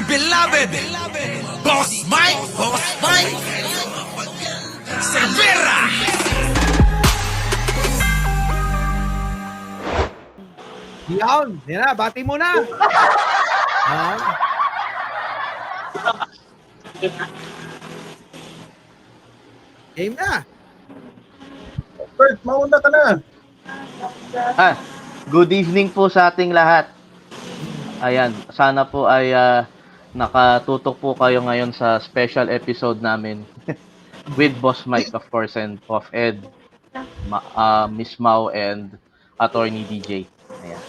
beloved Boss Mike Cervera. Yan na, bati mo na. Game na. Bert, mauna ka na. Good evening po sa ating lahat. Ayan, sana po ay nakatutok po kayo ngayon sa special episode namin with Boss Mike, of course, and Prof. Ed, Miss Mau, and Attorney DJ. Ayan.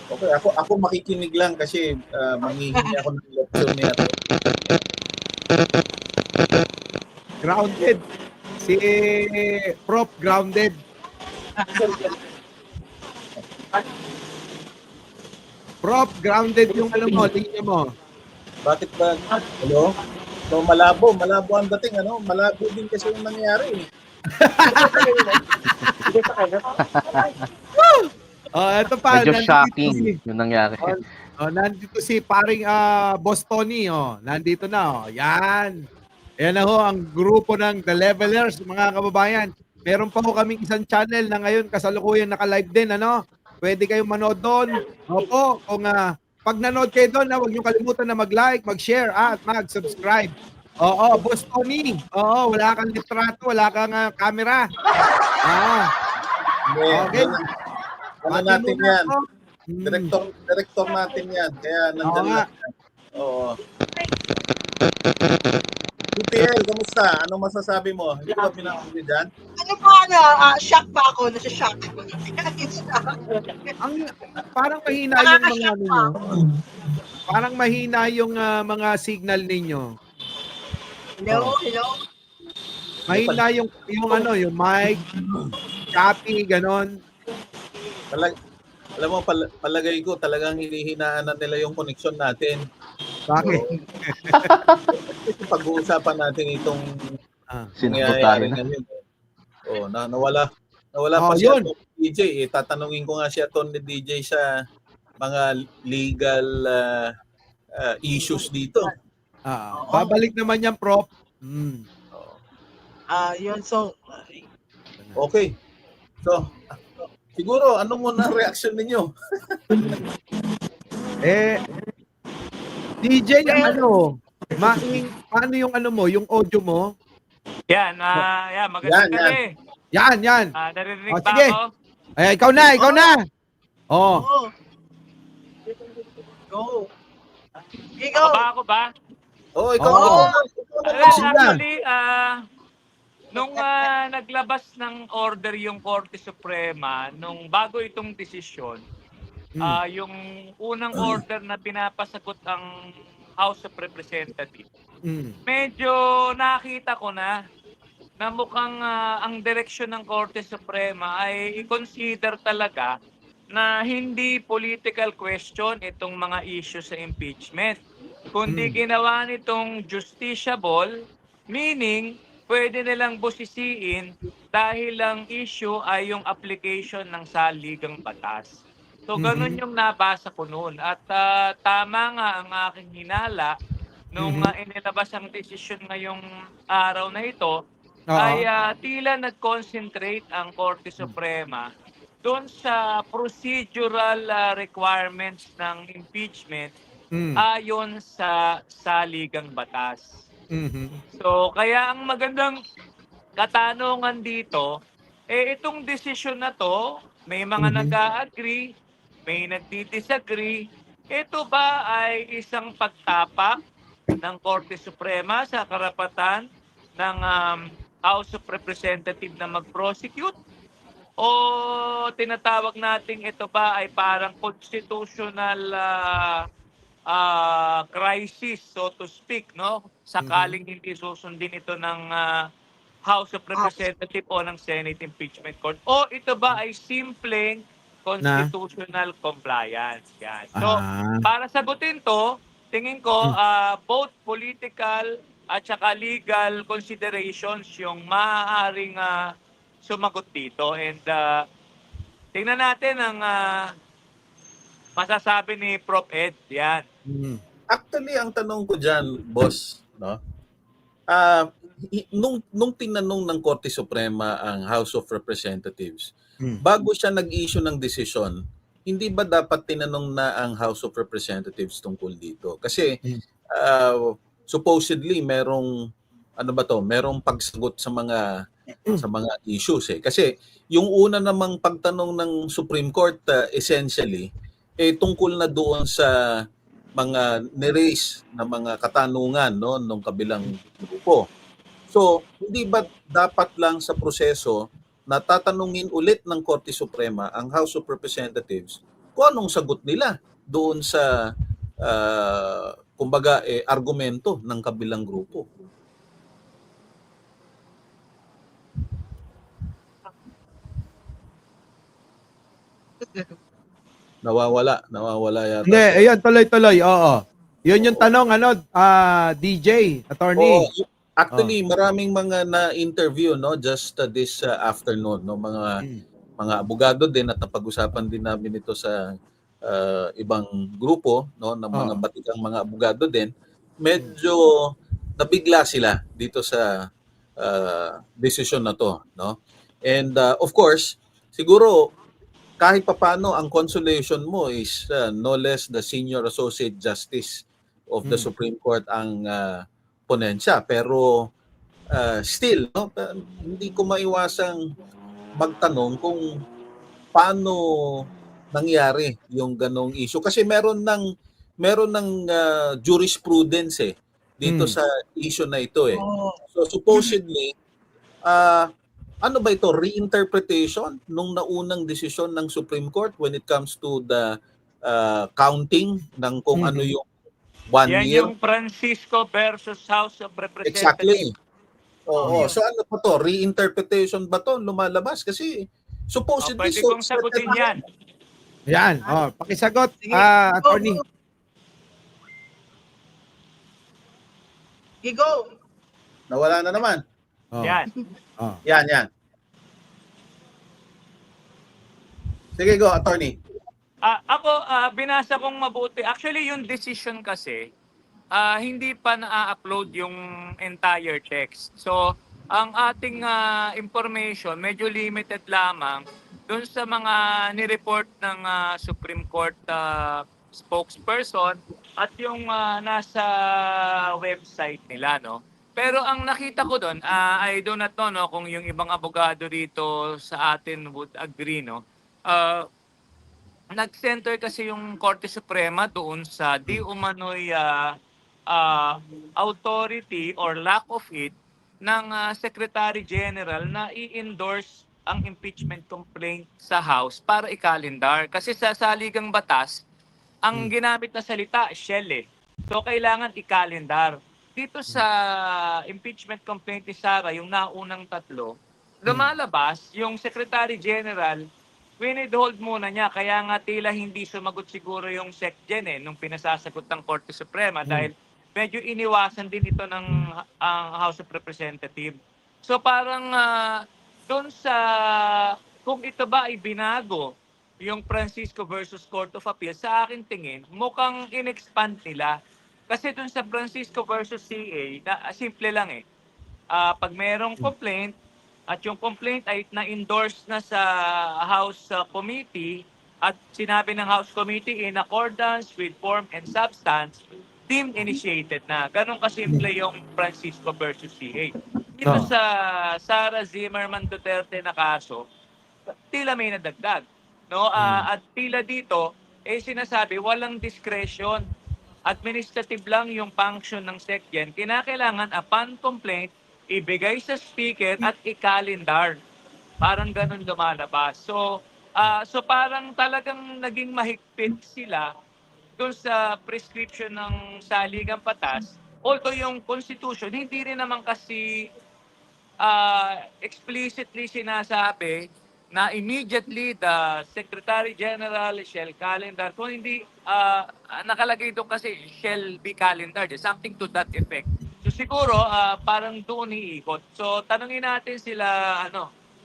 Okay, ako makikinig lang kasi manghihingi ako ng lecture niya. Grounded. Si Prof. Grounded. Prof. Grounded yung ano mo, linya mo. Bakit ba? Hello? So malabo ang dating, ano? Malabo din kasi yung nangyayari. Ito pa. Medyo nandito shocking si- yung nangyari. nandito si paring Boss Tony. Nandito na. Yan. Ayan na ho ang grupo ng The Levelers, mga kababayan. Meron pa ho kaming isang channel na ngayon kasalukuyan naka-live din. Pwede kayong manood doon. Opo, kung pag nanood kayo doon, huwag niyo kalimutan na mag-like, mag-share, at mag-subscribe. Oo, Boss Tony. Oo, wala kang litrato, wala kang camera. Okay. Ano natin yan? Director natin yan. Kaya nandyan nga. lang. Oo. PPL, kamusta? Ano masasabi mo? Hindi ba pinakuli dyan? Shock pa ako, nasa-shock. Parang mahina yung mga ano nyo. Parang mahina yung mga signal ninyo. Hello? Mahina yung yung mic, copy, ganon. Alam mo, palagay ko talagang hinihinaan na nila yung connection natin. Bakit? Pag-uusapan natin itong Sinagot nangyayari tayo na. ngayon. Nawala pa si yun. Atty. DJ. Tatanungin ko nga si Atty. DJ sa mga legal issues dito. Babalik naman yan, Prof. Yun, so, Okay. So, siguro, ano muna ang reaction ninyo? DJ, paano yung ano mo, yung audio mo? Yan, magandang Yan. gabi. Yan. Naririnig O, ba sige. ako? Ay, ikaw na. Oh. go. Ako ba? Ikaw. Oo. Actually, nung naglabas ng order yung Korte Suprema, nung bago itong desisyon, yung unang order na pinapasagot ang House of Representatives, medyo nakita ko na mukhang ang direksyon ng Korte Suprema ay i-consider talaga na hindi political question itong mga issue sa impeachment. Kundi ginawa nitong justiciable, meaning pwede nilang busisiin dahil ang issue ay yung application ng saligang batas. So ganun yung nabasa ko noon. At tama nga ang aking hinala nung inilabas ang desisyon ngayong araw na ito, ay tila nag-concentrate ang Korte Suprema doon sa procedural requirements ng impeachment ayon sa saligang batas. So kaya ang magandang katanungan dito, itong desisyon na to, may mga nag-a-agree, may nagdi-disagree. Ito ba ay isang pagtapak ng Korte Suprema sa karapatan ng House of Representatives na mag-prosecute? O tinatawag nating ito ba ay parang constitutional crisis, so to speak, no? Sakaling hindi susundin ito ng House of Representatives o ng Senate Impeachment Court. O ito ba ay simpleng constitutional compliance? Yan. So, para sagutin to, tingin ko both political at saka legal considerations yung maaaring sumagot dito. And tingnan natin ang masasabi ni Prof. Ed. Yan. Mm. Actually, ang tanong ko dyan, boss, no? Nung tinanong ng Korte Suprema ang House of Representatives, bago siya nag-issue ng desisyon, hindi ba dapat tinanong na ang House of Representatives tungkol dito? Kasi supposedly merong merong pagsagot sa mga issues eh. Kasi yung una namang pagtanong ng Supreme Court essentially tungkol na doon sa mga ni-raise na mga katanungan nung kabilang grupo. So, hindi ba dapat lang sa proseso na tatanungin ulit ng Korte Suprema ang House of Representatives kung anong sagot nila doon sa argumento ng kabilang grupo? Nawawala yata. Hindi, ayun, tuloy-tuloy, oo. Yun yung tanong, DJ, attorney. Actually, maraming mga na-interview just this afternoon, mga abogado din at napag-usapan din namin ito sa ibang grupo, ng mga batikang mga abogado din. Medyo nabigla sila dito sa desisyon na to, no? And of course, siguro kahit papaano ang consolation mo is no less the Senior Associate Justice of the Supreme Court ang ponensya. Pero still, hindi ko maiwasang magtanong kung paano nangyari yung ganong issue. Kasi meron ng jurisprudence dito sa issue na ito eh. So supposedly, ano ba ito? Reinterpretation nung naunang desisyon ng Supreme Court when it comes to the counting ng kung ano yung 1 Yan year? yung Francisco versus House of Representatives. Exactly. Oo. So ano pa to? Reinterpretation ba to? Lumalabas? Kasi supposedly... Pwede kong sagutin yan. Yan, pakisagot, Sige. attorney. Go. Nawala na naman. Yan. Yan. Sige, go, attorney. Ako, binasa kong mabuti. Actually, yung decision kasi, hindi pa na-upload yung entire text. So, ang ating information, medyo limited lamang doon sa mga nireport ng Supreme Court spokesperson at yung nasa website nila, no? Pero ang nakita ko doon, I do not know kung yung ibang abogado dito sa atin would agree, no? Nag-center kasi yung Korte Suprema doon sa di umano'y authority or lack of it ng Secretary General na i-endorse ang impeachment complaint sa House para i-calendar. Kasi sa saligang batas, ang ginamit na salita, shell So kailangan i-calendar. Dito sa impeachment complaint ni Sara, yung naunang tatlo, lumalabas yung Secretary General, winidhold muna niya. Kaya nga tila hindi sumagot siguro yung SecGen nung pinasasagot ng Korte Suprema dahil medyo iniwasan din ito ng House of Representatives. So parang doon sa kung ito ba ay binago yung Francisco versus Court of Appeal, sa akin tingin, mukhang in-expand nila. Kasi doon sa Francisco versus CA, simple lang pag mayroong complaint at yung complaint ay na-endorse na sa House Committee at sinabi ng House Committee in accordance with form and substance, deemed initiated na. Ganon kasimple yung Francisco versus CA. Dito sa Sara Zimmerman Duterte na kaso, tila may nadagdag. No? At tila dito, sinasabi, walang discretion. Administrative lang yung function ng SecGen. Kinakailangan upon complaint, ibigay sa speaker at i-calendar. Parang ganun lumalabas. So parang talagang naging mahigpit sila doon sa prescription ng saligang batas. Although yung Constitution, hindi rin naman kasi explicitly sinasabi na immediately the Secretary General shall calendar. Kung hindi, nakalagay doon kasi shall be calendared. Something to that effect. So siguro, parang doon iikot. So tanungin natin sila,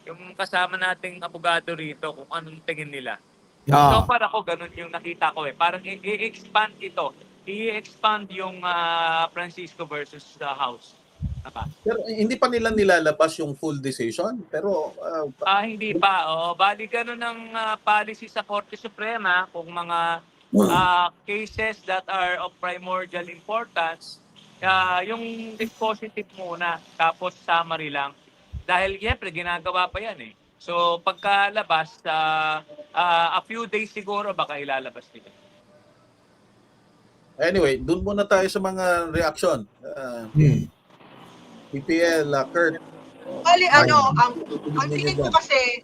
yung kasama nating abogado rito kung anong tingin nila. Yeah. So para ako ganun yung nakita ko eh. Parang i-expand ito. I-expand yung Francisco versus the House. Diba? Pero hindi pa nila nilalabas yung full decision. Pero Hindi pa. Bali ganun ang policy sa Korte Suprema kung mga cases that are of primordial importance, yung dispositive muna, tapos summary lang. Dahil siyempre, ginagawa pa yan eh. So pagkalabas, a few days siguro baka ilalabas nila. anyway, dun muna tayo sa mga reaction. PPL, Kurt. Bali, ang tingin ko kasi,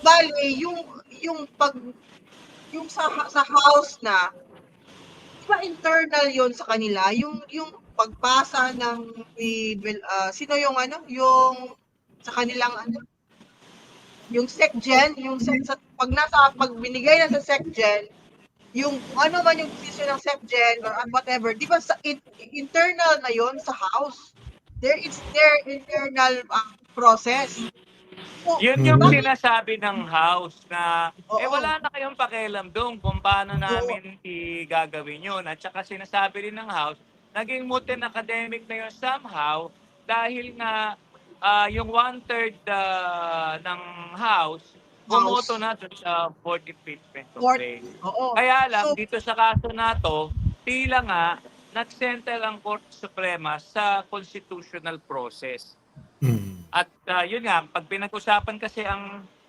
bali, yung sa house na, diba internal yon sa kanila, yung pagpasa ng, sino yung yung, sa kanilang yung SecGen, pag binigay na sa SecGen, yung ano man yung decision ng SecGen or whatever, di ba sa internal na yon sa house? It's their internal process. So, Yun yung sinasabi ng House na wala na kayong pakialam doon kung paano namin igagawin yun. At saka sinasabi rin ng House, naging mutin academic na yun somehow dahil nga yung 1/3 ng House bumoto na doon sa 4th impeachment complaint. Kaya lang, dito sa kaso na to, tila nga nag-center ang Korte Suprema sa constitutional process. At yun nga, pag pinag-usapan kasi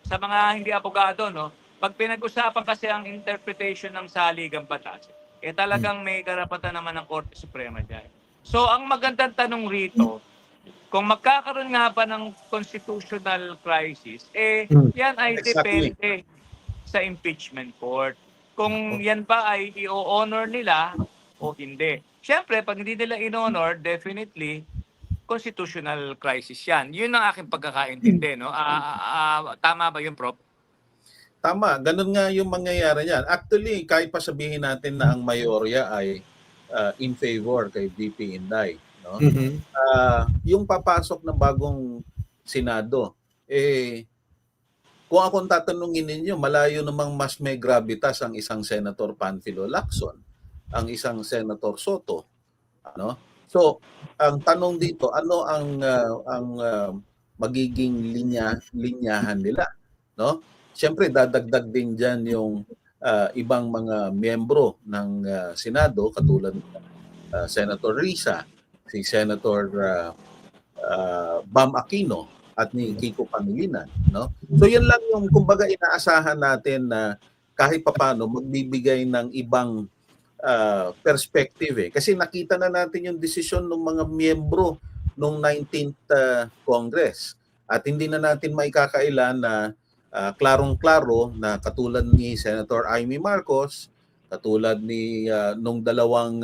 sa mga hindi abogado, no, pag pinag-usapan kasi ang interpretation ng saligang batas, talagang may karapatan naman ng Korte Suprema dyan. So, ang magandang tanong rito, kung magkakaroon nga ba ng constitutional crisis, yan ay depende sa impeachment court. Kung yan ba ay i-honor nila o hindi. Siyempre, pag hindi nila in-honor, definitely, constitutional crisis yan. Yun ang aking pagkakaintindi, no? Tama ba yun, Prof? Tama, ganun nga yung mangyayari niyan. Actually, kahit pa sabihin natin na ang mayorya ay in favor kay VP Inday, no? Yung papasok na bagong Senado, kung akong tatanungin ninyo, malayo namang mas may gravitas ang isang Senator Panfilo Lacson, ang isang Senator Soto, ano? So, ang tanong dito, ano ang magiging linyahan nila, no? Siyempre dadagdag din diyan yung ibang mga miyembro ng Senado katulad ng Senator Risa, si Senator Bam Aquino at ni Kiko Pangilinan, no? So, yan lang yung kumbaga inaasahan natin na kahit papaano magbibigay ng ibang perspective kasi nakita na natin yung desisyon ng mga miyembro nung 19th Congress at hindi na natin maikakaila na klarong-klaro na katulad ni Senator Amy Marcos, katulad ni nung dalawang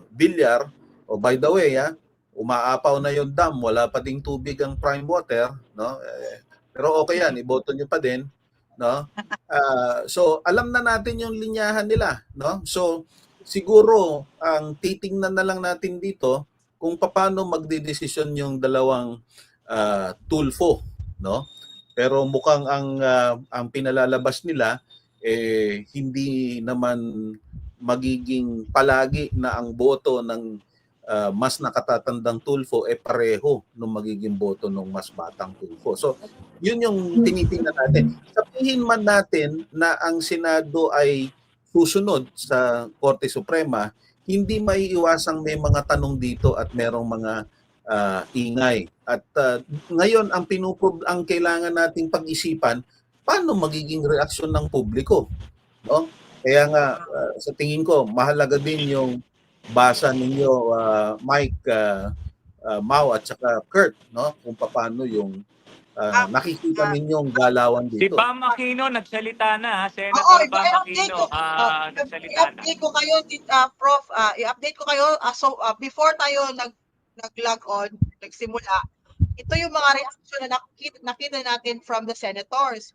Villar, by the way, umaapaw na yung dam, wala pa ding tubig ang prime water, no? Pero okay yan, iboto nyo pa din, no? So alam na natin yung linyahan nila, no? So siguro ang titingnan na lang natin dito kung paano magdedesisyon yung dalawang Tulfo, no? Pero mukhang ang pinalalabas nila hindi naman magiging palagi na ang boto ng mas nakatatandang Tulfo pareho nung magiging boto ng mas batang Tulfo. So, yun yung tinitingnan natin. Sabihin man natin na ang Senado ay susunod sa Korte Suprema, hindi maiiwasang may mga tanong dito at merong mga ingay. At ngayon ang kailangan nating pag-isipan, paano magiging reaksyon ng publiko, no? Kaya nga sa tingin ko mahalaga din yung basa ninyo Mike, Mau at saka Kurt, no? Kung paano yung nakikita ninyong galawan Si dito. Bam Aquino nagsalita na, Senator Bam Aquino nagsalita na. I-update ko kayo, Prof. I-update ko kayo. So, before tayo nag-log on, nagsimula, ito yung mga reaction na nakita natin from the senators.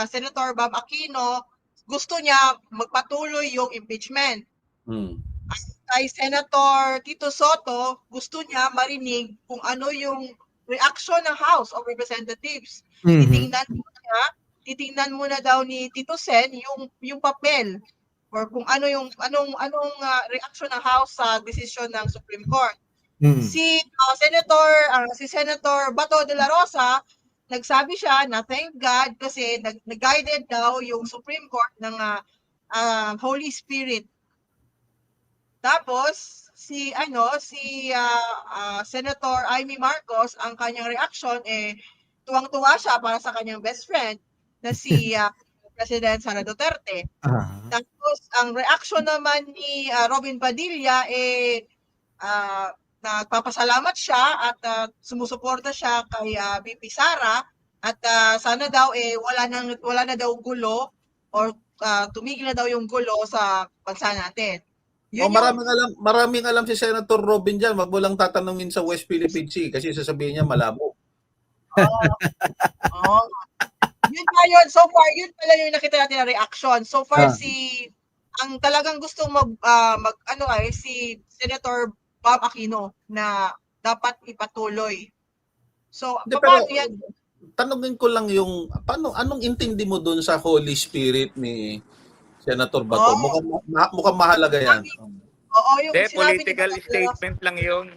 Senator Bam Aquino, gusto niya magpatuloy yung impeachment. Kay Senator Tito Soto, gusto niya marinig kung ano yung reaction ng House of Representatives. Titingnan niya titingnan muna daw ni Tito Sen yung papel or kung ano yung anong reaction ng House sa desisyon ng Supreme Court. Si Senator Bato de la Rosa, nagsabi siya na thank God kasi nag-guided daw yung Supreme Court ng Holy Spirit. Tapos si Senator Amy Marcos, ang kanyang reaction tuwang-tuwa siya para sa kanyang best friend na si President Sara Duterte. Tapos ang reaction naman ni Robin Padilla nagpapasalamat siya at sumusuporta siya kay VP Sara at sana daw wala na daw gulo or tumigil na daw yung gulo sa bansa natin. Maraming alam si Senator Robin diyan, wag mo lang tatanungin sa West Philippine Sea kasi sasabihin niya malabo. Yun pa yun. So far, yun pala yung nakita natin na reaction. So far, ang talagang gustong si Senator Bob Aquino na dapat ipatuloy. So, paano yan? Tanungin ko lang anong intindi mo dun sa Holy Spirit ni Senator Bato? Mukhang mahalaga yan. Oo, yung sinabi political statement lang yun.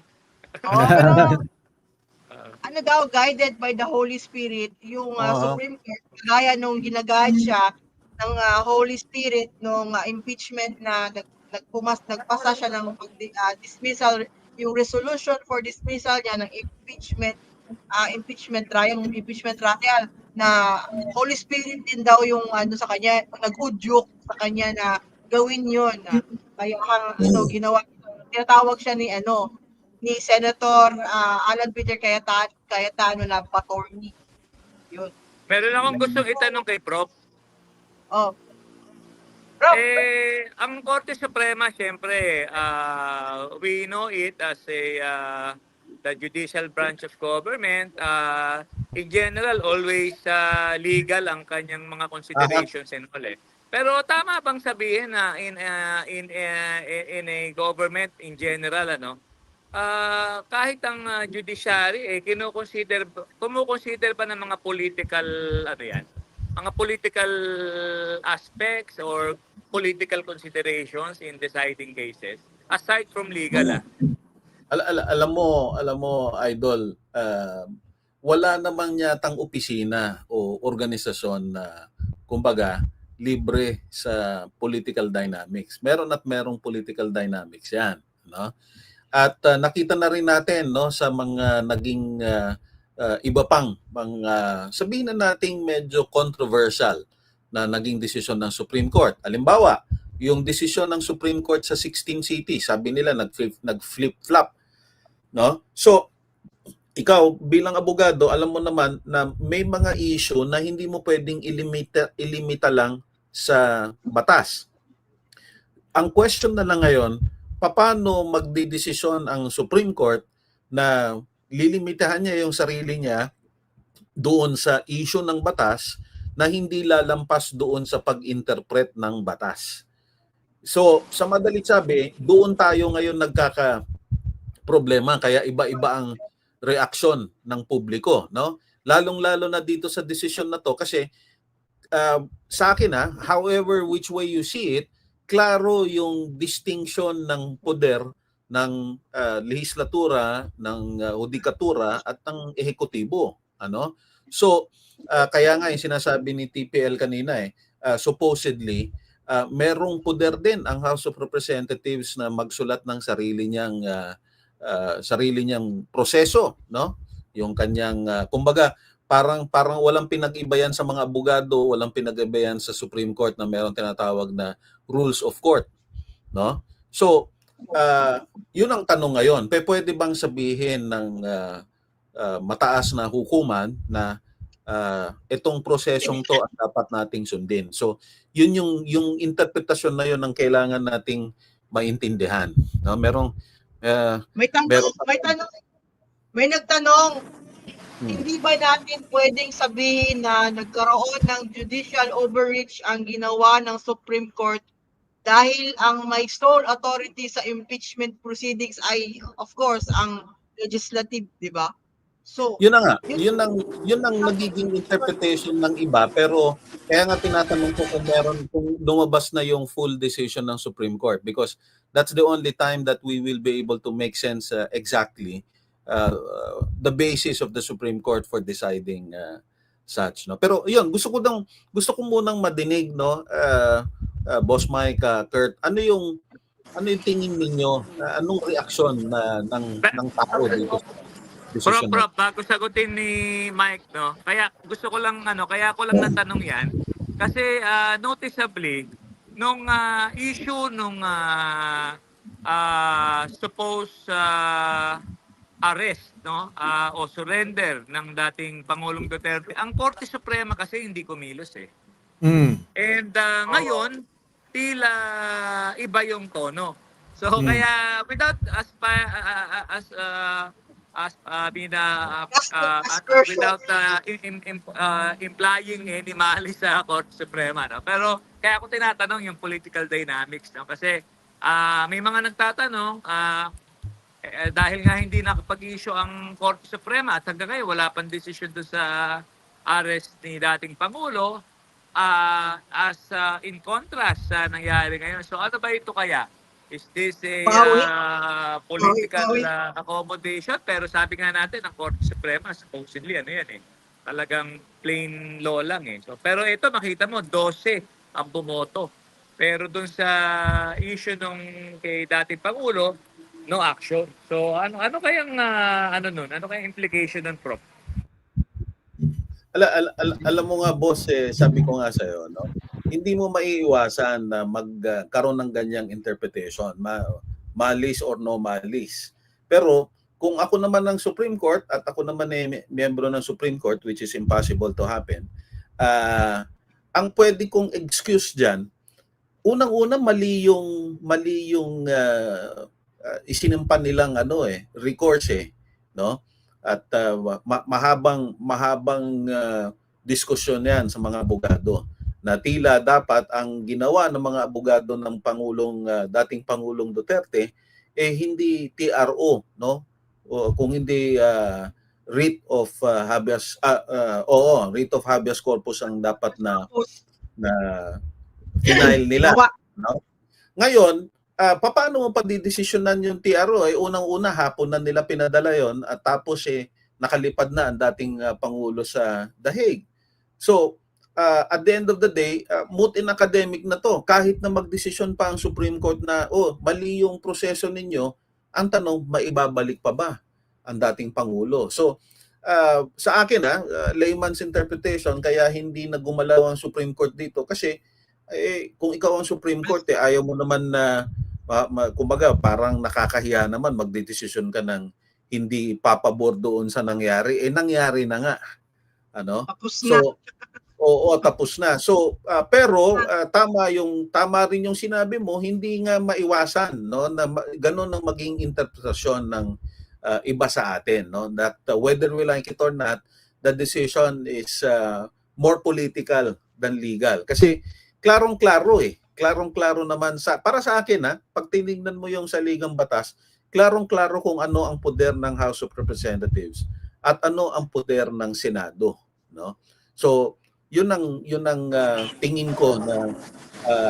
Pero guided by the Holy Spirit, yung Supreme Court, kagaya nung ginaguide siya ng Holy Spirit nung impeachment na nagpasa siya ng dismissal, yung resolution for dismissal niya ng impeachment trial na Holy Spirit din daw yung sa kanya, nag-udyok sa kanya na gawin yun. Kaya ginawa, tinatawag siya ni Senator Alan Peter Cayetano na attorney. Yun. Meron akong gustong itanong kay Prof. Prof. Ang Korte Suprema, syempre, we know it as the judicial branch of government. In general, always legal ang kanyang mga considerations and all eh. Pero tama bang sabihin na in a government in general, kahit ang judiciary kumukonsider pa ng mga political mga political aspects or political considerations in deciding cases aside from legal Alam mo idol, wala namang yatang opisina o organisasyon na kumbaga libre sa political dynamics. Meron at merong political dynamics 'yan, no? At nakita na rin natin sa mga naging iba pang mga sabihin na nating medyo controversial na naging desisyon ng Supreme Court. Halimbawa, yung desisyon ng Supreme Court sa 16 cities, sabi nila nag-flip-flop, no? So, ikaw bilang abogado, alam mo naman na may mga issue na hindi mo pwedeng ilimita lang sa batas. Ang question na lang ngayon, paano magdidesisyon ang Supreme Court na lilimitahan niya yung sarili niya doon sa issue ng batas na hindi lalampas doon sa pag-interpret ng batas. So, sa madalit sabi, doon tayo ngayon nagkaka-problema, kaya iba-iba ang reaksyon ng publiko, no? Lalong-lalo na dito sa desisyon na to kasi sa akin however which way you see it, klaro yung distinction ng poder ng lehislatura, ng hudikatura at ng ehekutibo, So, kaya nga yung sinasabi ni TPL kanina supposedly merong poder din ang House of Representatives na magsulat ng sarili niyang proseso, no? Yung kanyang kumbaga parang walang pinag-ibayan sa mga abogado, walang pinag-ibayan sa Supreme Court na meron tinatawag na rules of court, no? So, yun ang tanong ngayon. Pwede bang sabihin ng mataas na hukuman na itong prosesong to ang dapat nating sundin? So, yun yung interpretasyon na yun ang kailangan nating maintindihan. No? May nagtanong, hindi ba natin pwedeng sabihin na nagkaroon ng judicial overreach ang ginawa ng Supreme Court dahil ang may sole authority sa impeachment proceedings ay, of course, ang legislative, di ba? So, Yun na nga, yun ang nagiging interpretation ng iba, pero kaya nga tinatanong ko kung lumabas na yung full decision ng Supreme Court, because that's the only time that we will be able to make sense exactly the basis of the Supreme Court for deciding such, no. Pero yun, gusto ko munang madinig, no, Boss Mike, Kurt, ano yung tingin ninyo, anong reaksyon ng tao dito sa decision? Prof, bago sagutin ni Mike, no? Kaya gusto ko lang kaya ko lang natanong 'yan kasi noticeably nung issue nung supposed arrest, no? O surrender ng dating Pangulong Duterte, ang Korte Suprema kasi hindi kumilos eh. And ngayon tila iba yung tono. So kaya without without implying any malice sa Korte Suprema, no? Pero kaya ako tinatanong yung political dynamics, no? Kasi may mga nagtatanong dahil nga hindi nakapag-issue ang Korte Suprema at hanggang ngayon wala pang desisyon doon sa arrest ni dating Pangulo, as in contrast sa nangyari ngayon. So ano ba ito kaya? Is this a political accommodation? Pero sabi nga natin, ang Korte Suprema, supposedly, talagang plain law lang eh. So, pero ito, makita mo, 12 ang bumoto. Pero dun sa issue nung kay dating Pangulo, no action. So, ano kayang, ano kayang implication nun, Prof? Alam mo nga, boss, sabi ko nga sa'yo, no? Hindi mo maiiwasan na magkaroon ng ganyang interpretation, malis or no malis. Pero kung ako naman ng Supreme Court at ako naman miyembro ng Supreme Court, which is impossible to happen, ang pwede kong excuse diyan, unang-una mali yung isinimpan nilang recourse no? At mahabang diskusyon 'yan sa mga abogado, na tila dapat ang ginawa ng mga abogado ng dating Pangulong Duterte hindi TRO, no? O kung hindi writ of habeas corpus ang dapat na final nila, no? Ngayon, paano mo padidesisyonan yung TRO? Unang-una hapon na nila pinadala yon at tapos nakalipad na ang dating Pangulo sa The Hague. So, at the end of the day, moot in academic na to. Kahit na magdesisyon pa ang Supreme Court na, mali yung proseso ninyo, ang tanong, maibabalik pa ba ang dating Pangulo? So, sa akin, layman's interpretation, kaya hindi na gumalaw ang Supreme Court dito. Kasi, kung ikaw ang Supreme Court, ayaw mo naman na, kumbaga, parang nakakahiya naman, magdedesisyon ka ng hindi papabor doon sa nangyari. Nangyari na nga. Tapos na. Oo, tapos na. So, pero tama rin yung sinabi mo, hindi nga maiwasan, no, na ganun ang maging interpretasyon ng iba sa atin, no, that whether we like it or not, the decision is more political than legal. Kasi klarong-klaro Klarong-klaro naman para sa akin, pag tinignan mo yung saligang batas, klarong-klaro kung ano ang poder ng House of Representatives at ano ang poder ng Senado, no? So, yun ang tingin ko na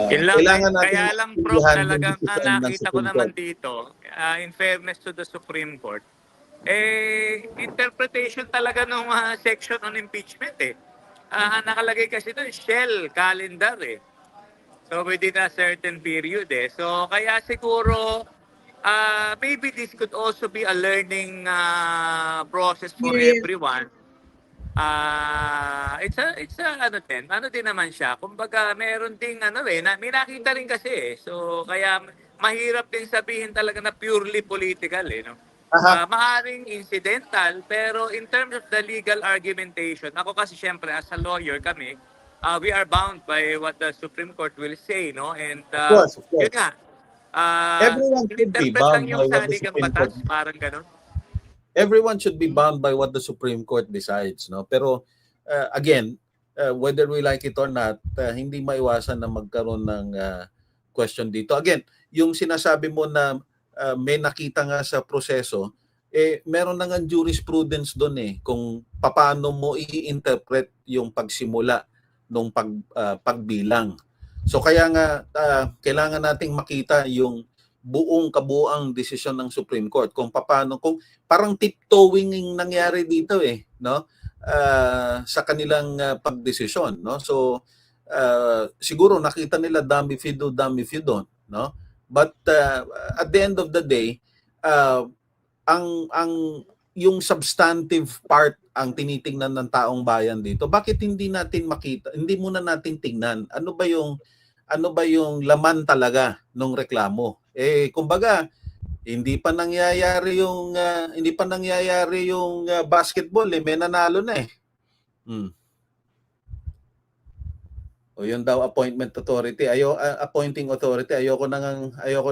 kailangan natin. Kaya lang, Prof, talagang nakita ko naman dito, in fairness to the Supreme Court, interpretation talaga ng section on impeachment nakalagay kasi doon, shell calendar So within a certain period So kaya siguro maybe this could also be a learning process for everyone. It's a ano din naman siya. Kumbaga meron ding may nakita rin kasi So kaya mahirap din sabihin talaga na purely political no. Maaring incidental, pero in terms of the legal argumentation, ako kasi syempre as a lawyer kami, we are bound by what the Supreme Court will say, no? And of course. Yun nga. Everyone should be bound yung by what the saligang Supreme batas, Court. parang ganun. Everyone should be bound by what the Supreme Court decides, no? Pero again, whether we like it or not, hindi maiwasan na magkaroon ng question dito. Again, yung sinasabi mo na may nakita nga sa proseso, meron na nga jurisprudence doon kung paano mo i-interpret yung pagsimula nung pagbilang. So kaya nga kailangan nating makita yung buong kabuuang desisyon ng Supreme Court kung paano, kung parang tiptoeing yung nangyari dito no? Sa kanilang pagdesisyon, no? So siguro nakita nila dami fido, no? But at the end of the day, ang yung substantive part ang tinitingnan ng taong bayan dito. Bakit hindi natin makita? Hindi muna natin tingnan ano ba yung laman talaga ng reklamo? Kumbaga, hindi pa nangyayari yung basketball, may nanalo na . O yun daw appointment authority. Appointing authority. Ayoko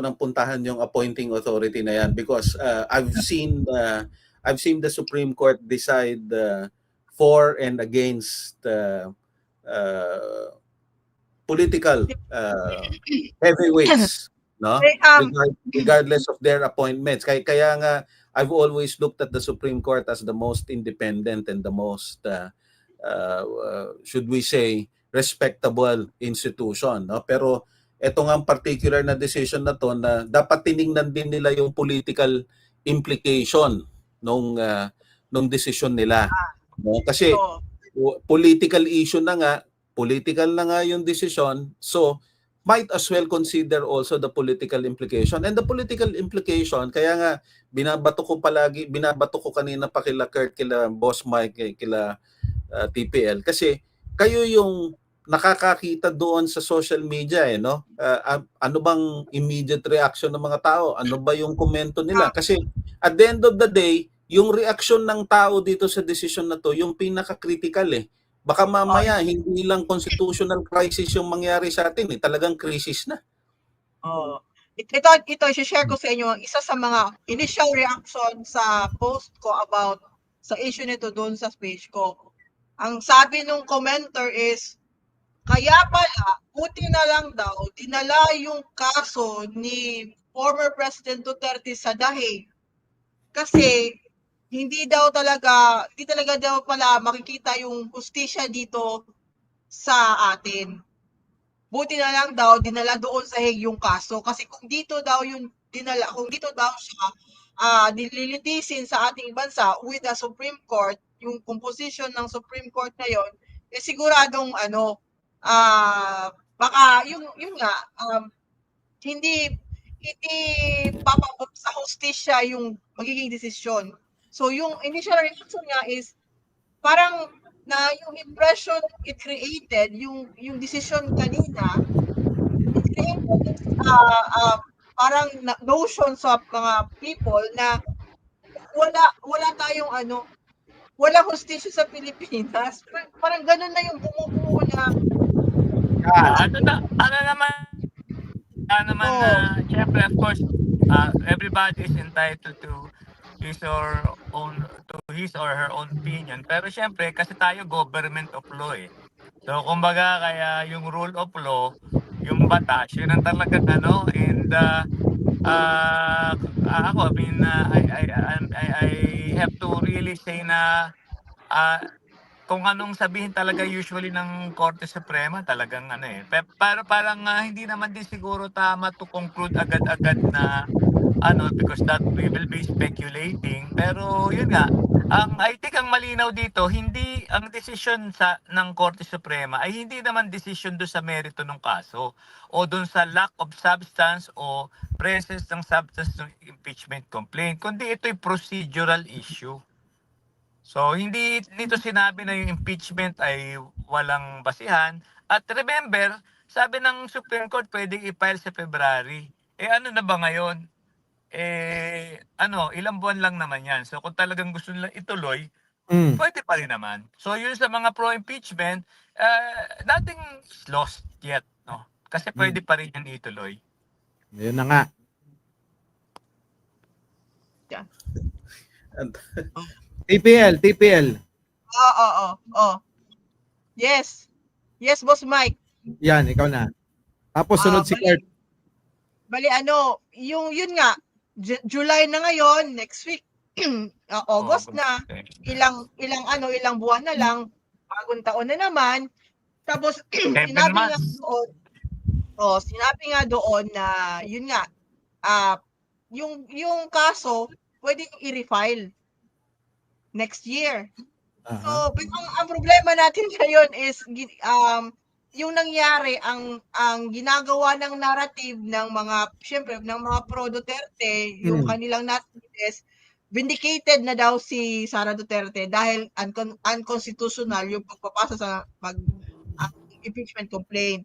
nang puntahan yung appointing authority na yan because I've seen the Supreme Court decide for and against political heavyweights, no? Regardless of their appointments. Kaya nga I've always looked at the Supreme Court as the most independent and the most should we say respectable institution, no? Pero ito nga particular na decision na to na dapat tiningnan din nila yung political implication nung decision nila, no? Kasi political issue na nga, political na nga yung decision, so might as well consider also the political implication. And the political implication, kaya nga binabato ko kanina pa kila Kurt, kila Boss Mike, kila TPL, kasi kayo yung nakakakita doon sa social media no? Ano bang immediate reaction ng mga tao? Ano ba yung komento nila? Kasi at the end of the day, yung reaction ng tao dito sa decision na to, yung pinaka-critical Baka mamaya hindi lang constitutional crisis yung mangyari sa atin talagang crisis na. Ito i-share ko sa inyo ang isa sa mga initial reaction sa post ko about sa issue nito doon sa page ko. Ang sabi nung commenter is, kaya pala, buti na lang daw, dinala yung kaso ni former President Duterte sa Dahig. Kasi, hindi talaga daw pala makikita yung hustisya dito sa atin. Buti na lang daw, dinala doon sa Hague yung kaso. Kasi kung dito daw siya nililitisin sa ating bansa with the Supreme Court, yung composition ng Supreme Court na yon, siguradong baka yung nga hindi papabot sa hustisya yung magiging desisyon. So yung initial reaction nga is parang na yung impression it created, yung decision kanina, it created parang notion sa mga people na wala tayong wala hustisya sa Pilipinas. Parang ganun na yung bumubuo na syempre, of course, everybody is entitled to his or her own opinion. Pero syempre, kasi tayo government of law So, kumbaga, kaya yung rule of law, yung batas, yun ang talagang and ako, I mean, I have to really say na kung anong sabihin talaga usually ng Korte Suprema, talagang parang hindi naman din siguro tama to conclude agad-agad na because that we will be speculating. Pero yun nga, I think ang malinaw dito, hindi ang desisyon ng Korte Suprema ay hindi naman desisyon doon sa merito ng kaso o doon sa lack of substance o presence ng substance ng impeachment complaint, kundi ito'y procedural issue. So, hindi dito sinabi na yung impeachment ay walang basihan. At remember, sabi ng Supreme Court pwedeng i-file sa February. Ano na ba ngayon? Ilang buwan lang naman yan. So, kung talagang gusto nila ituloy, pwede pa rin naman. So, yun sa mga pro-impeachment, nothing is lost yet. No? Kasi pwede pa rin yan ituloy. Yun na nga. Yeah. TPL. Oo. Yes, Boss Mike. Yan, ikaw na. Tapos sunod si Kurt. Bali, yun nga, July na ngayon, next week, August na, ilang buwan na lang, bagong taon na naman. Tapos sinabi nga doon na yun nga, yung kaso pwedeng i-refile next year. So, ang problema natin ngayon is yung nangyari, ang ginagawa ng narrative ng mga pro Duterte, yung kanilang narrative is vindicated na daw si Sara Duterte dahil unconstitutional yung pagpapasa sa impeachment complaint.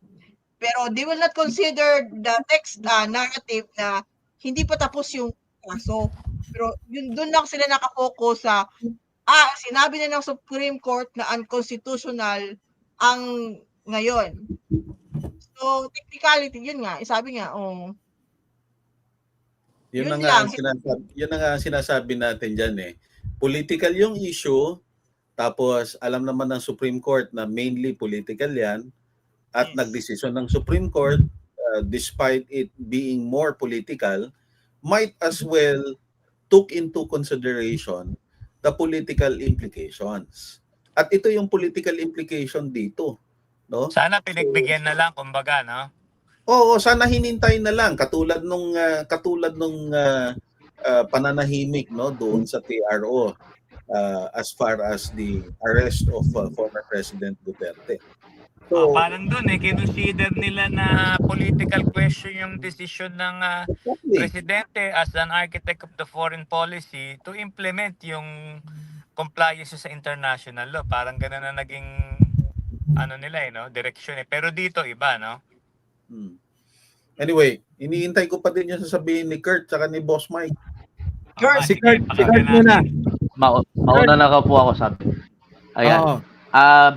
Pero they will not consider the text narrative na hindi pa tapos yung kaso. Pero doon lang sila nakafocus sa sinabi na ng Supreme Court na unconstitutional ang ngayon. So, technicality, yun nga, sabi nga, Yun Yun na nga lang. yun na nga ang sinasabi natin diyan eh. Political yung issue, tapos alam naman ng Supreme Court na mainly political 'yan at nagdesisyon ng Supreme Court despite it being more political, might as well took into consideration the political implications. At ito yung political implication dito, no? Sana pinagbigyan na lang, kumbaga, no? Oo, sana hinintay na lang katulad nung pananahimik, no, doon sa TRO as far as the arrest of former President Duterte. So, Parang doon kinonsider nila na political question yung decision ng presidente as an architect of the foreign policy to implement yung compliance sa international law. Parang gano'n na naging direksyon eh. Pero dito iba, no? Anyway, iniintay ko pa din yung sasabihin ni Kurt tsaka ni Boss Mike. Si Kurt muna. Mauna na ka po ako, sabi. Ayan.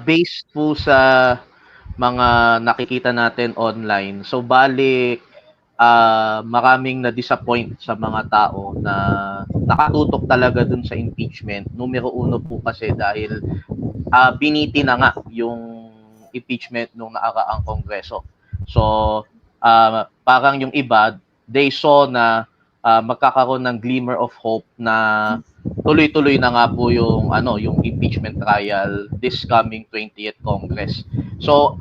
Based po sa mga nakikita natin online. So, bali, maraming na-disappoint sa mga tao na nakatutok talaga dun sa impeachment. Numero 1 po kasi dahil biniti na nga yung impeachment nung naaraang Kongreso. So, parang yung iba, they saw na magkakaroon ng glimmer of hope na tuloy-tuloy na nga po yung impeachment trial this coming 20th Congress. So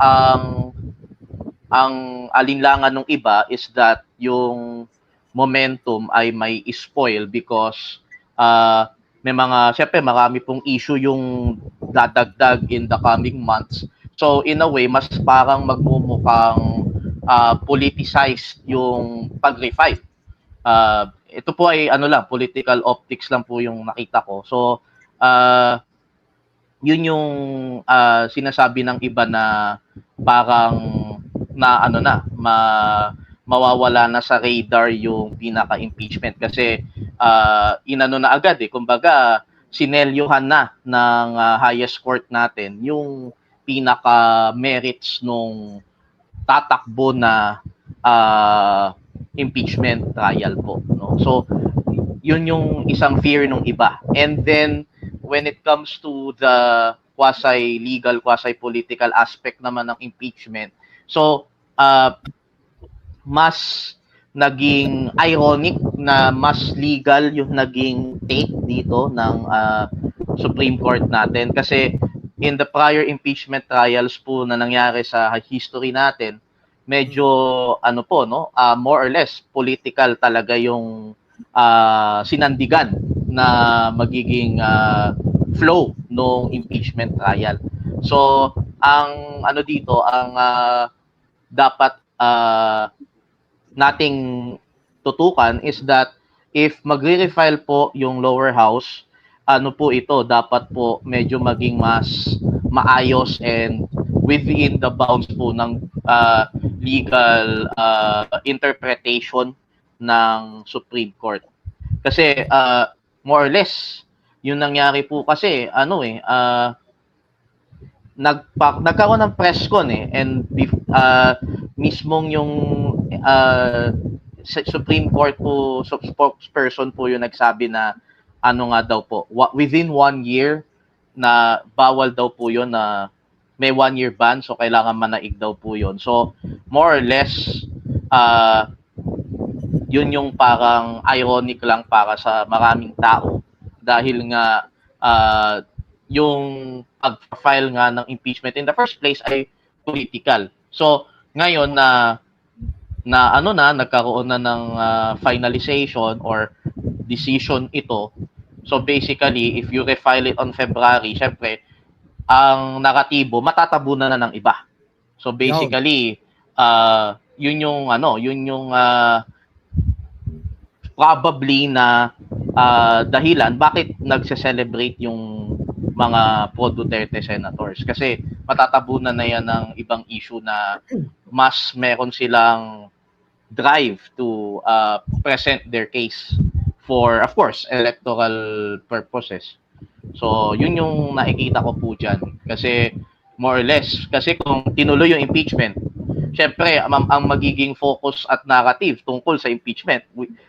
ang alinlangan ng iba is that yung momentum ay may spoil because syempre marami pong issue yung dadagdag in the coming months. So in a way, mas parang magmumukhang politicized yung pag-refile. Ito po ay political optics lang po yung nakita ko. So yun yung sinasabi ng iba na parang mawawala na sa radar yung pinaka-impeachment kasi inano na agad kumbaga sinelyuhan na ng highest court natin yung pinaka-merits nung tatakbo na impeachment trial po, no? So yun yung isang fear ng iba. And then when it comes to the quasi-legal, quasi-political aspect naman ng impeachment, so mas naging ironic na mas legal yung naging take dito ng Supreme Court natin kasi in the prior impeachment trials po na nangyari sa history natin, medyo more or less political talaga yung sinandigan na magiging flow ng impeachment trial. So ang dapat nating tutukan is that if magre-refile po yung lower house, dapat po medyo maging mas maayos and within the bounds po ng legal interpretation ng Supreme Court. Kasi more or less yung nangyari po kasi nagkaroon ng press con and mismong yung Supreme Court po spokesperson po yung nagsabi na nga daw po within 1 year na bawal daw po yun na may 1 year ban, so kailangan manaig daw po yun. So more or less yun yung parang ironic lang para sa maraming tao dahil nga yung pag-file nga ng impeachment in the first place ay political. So ngayon na nagkaroon na ng finalization or decision ito. So basically, if you refile it on February, syempre ang naratibo matatabunan na ng iba. So basically, yun yung probably na dahilan bakit nagse-celebrate yung mga pro-Duterte senators. Kasi matatabunan na yan ng ibang issue na mas meron silang drive to present their case for, of course, electoral purposes. So, yun yung nakikita ko po dyan. Kasi, more or less, kasi kung tinuloy yung impeachment, syempre, ang magiging focus at narrative tungkol sa impeachment,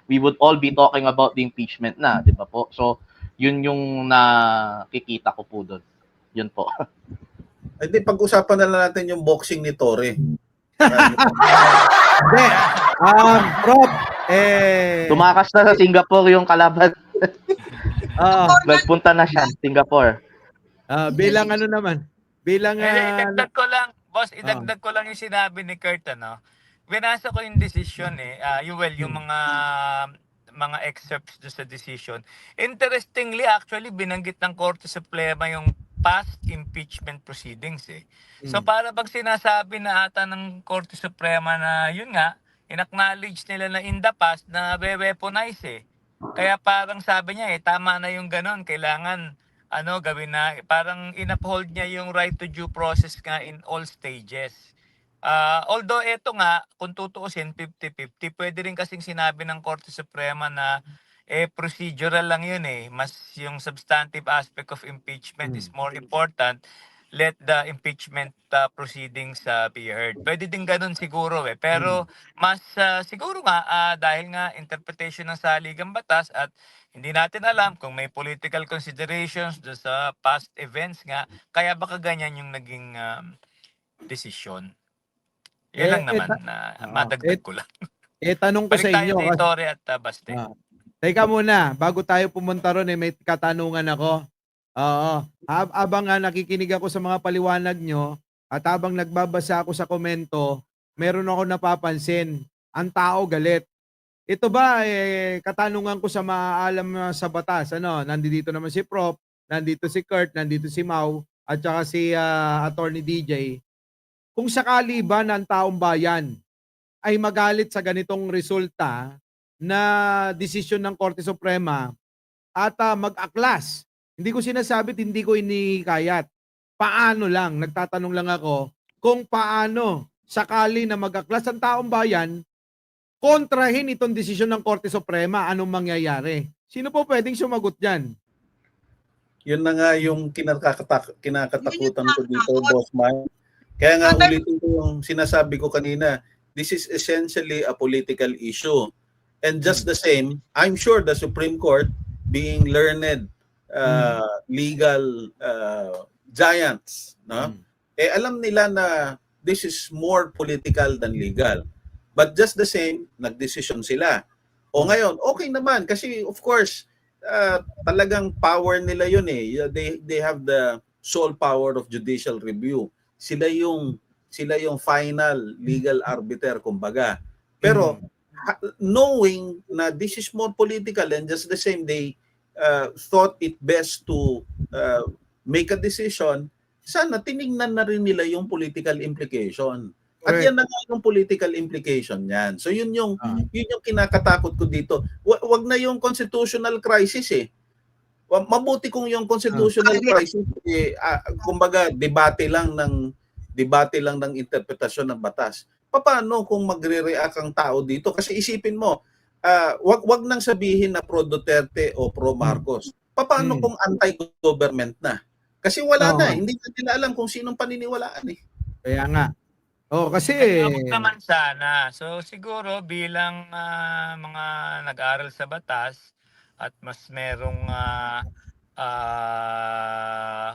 we would all be talking about the impeachment na, di ba po? So, yun yung nakikita ko po doon. Yun po. Hindi, pag-usapan na lang natin yung boxing ni Torre. Hindi. Prof, Tumakas na sa Singapore yung kalaban. Nagpunta na siya, Singapore. bilang ano naman, bilang Idagdag ko lang, boss, idagdag ko lang yung sinabi ni Kurt, ano. Binasa ko yung decision yung mga excerpts do sa decision. Interestingly, actually, binanggit ng Korte Suprema yung past impeachment proceedings eh. So para bang sinasabi na ata ng Korte Suprema na yun nga, in-acknowledge nila na in the past na weaponize eh. Kaya parang sabi niya tama na yung ganon, kailangan gawin na, parang in-uphold niya yung right to due process nga in all stages. Although ito nga, kung tutuusin 50-50, pwede rin kasing sinabi ng Korte Suprema na procedural lang yun mas yung substantive aspect of impeachment is more important. Let the impeachment proceedings be heard. Pwede din ganun siguro pero mas siguro nga dahil nga interpretation ng saligang batas at hindi natin alam kung may political considerations do sa past events nga, kaya baka ganyan yung naging decision. Yan lang naman na madagdag ko lang. tanong ko Balik sa tayo inyo. kay Torre at Baste. Teka muna, bago tayo pumunta ron, may katanungan ako. Oo. Habang nakikinig ako sa mga paliwanag nyo, at habang nagbabasa ako sa komento, meron ako napapansin, ang tao galit. Ito ba, katanungan ko sa maaalam sa batas, nandito naman si Prof, nandito si Kurt, nandito si Mau, at saka si Attorney DJ. Kung sakali ba ng taong bayan ay magalit sa ganitong resulta na desisyon ng Korte Suprema at mag-aklas. Hindi ko sinasabit, hindi ko inikayat. Paano lang, nagtatanong lang ako, kung paano sakali na mag-aklas ang taong bayan, kontrahin itong desisyon ng Korte Suprema, anong mangyayari? Sino po pwedeng sumagot dyan? Yun na nga yung kinakatakutan ko dito, Boss Mike. Kaya nga ulitin ko yung sinasabi ko kanina, this is essentially a political issue. And just the same, I'm sure the Supreme Court, being learned legal giants, alam nila na this is more political than legal. But just the same, nagdesisyon sila. O ngayon, okay naman kasi of course, talagang power nila yun They have the sole power of judicial review. Sila yung final legal arbiter kumbaga. Pero knowing na this is more political and just the same they thought it best to make a decision, sana tinignan na rin nila yung political implication. At yan na nga yung political implication niyan. So yun yung kinakatakot ko dito. Wag na yung constitutional crisis Mabuti kung yung constitutional crisis kumbaga debate lang ng interpretasyon ng batas. Paano kung magre-react ang tao dito? Kasi isipin mo, wag nang sabihin na pro Duterte o pro Marcos. Paano kung anti-government na? Kasi wala na, hindi na nila alam kung sinong paniniwalaan Kaya nga. Kasi Huwag naman sana. So siguro bilang mga nag-aral sa batas at mas merong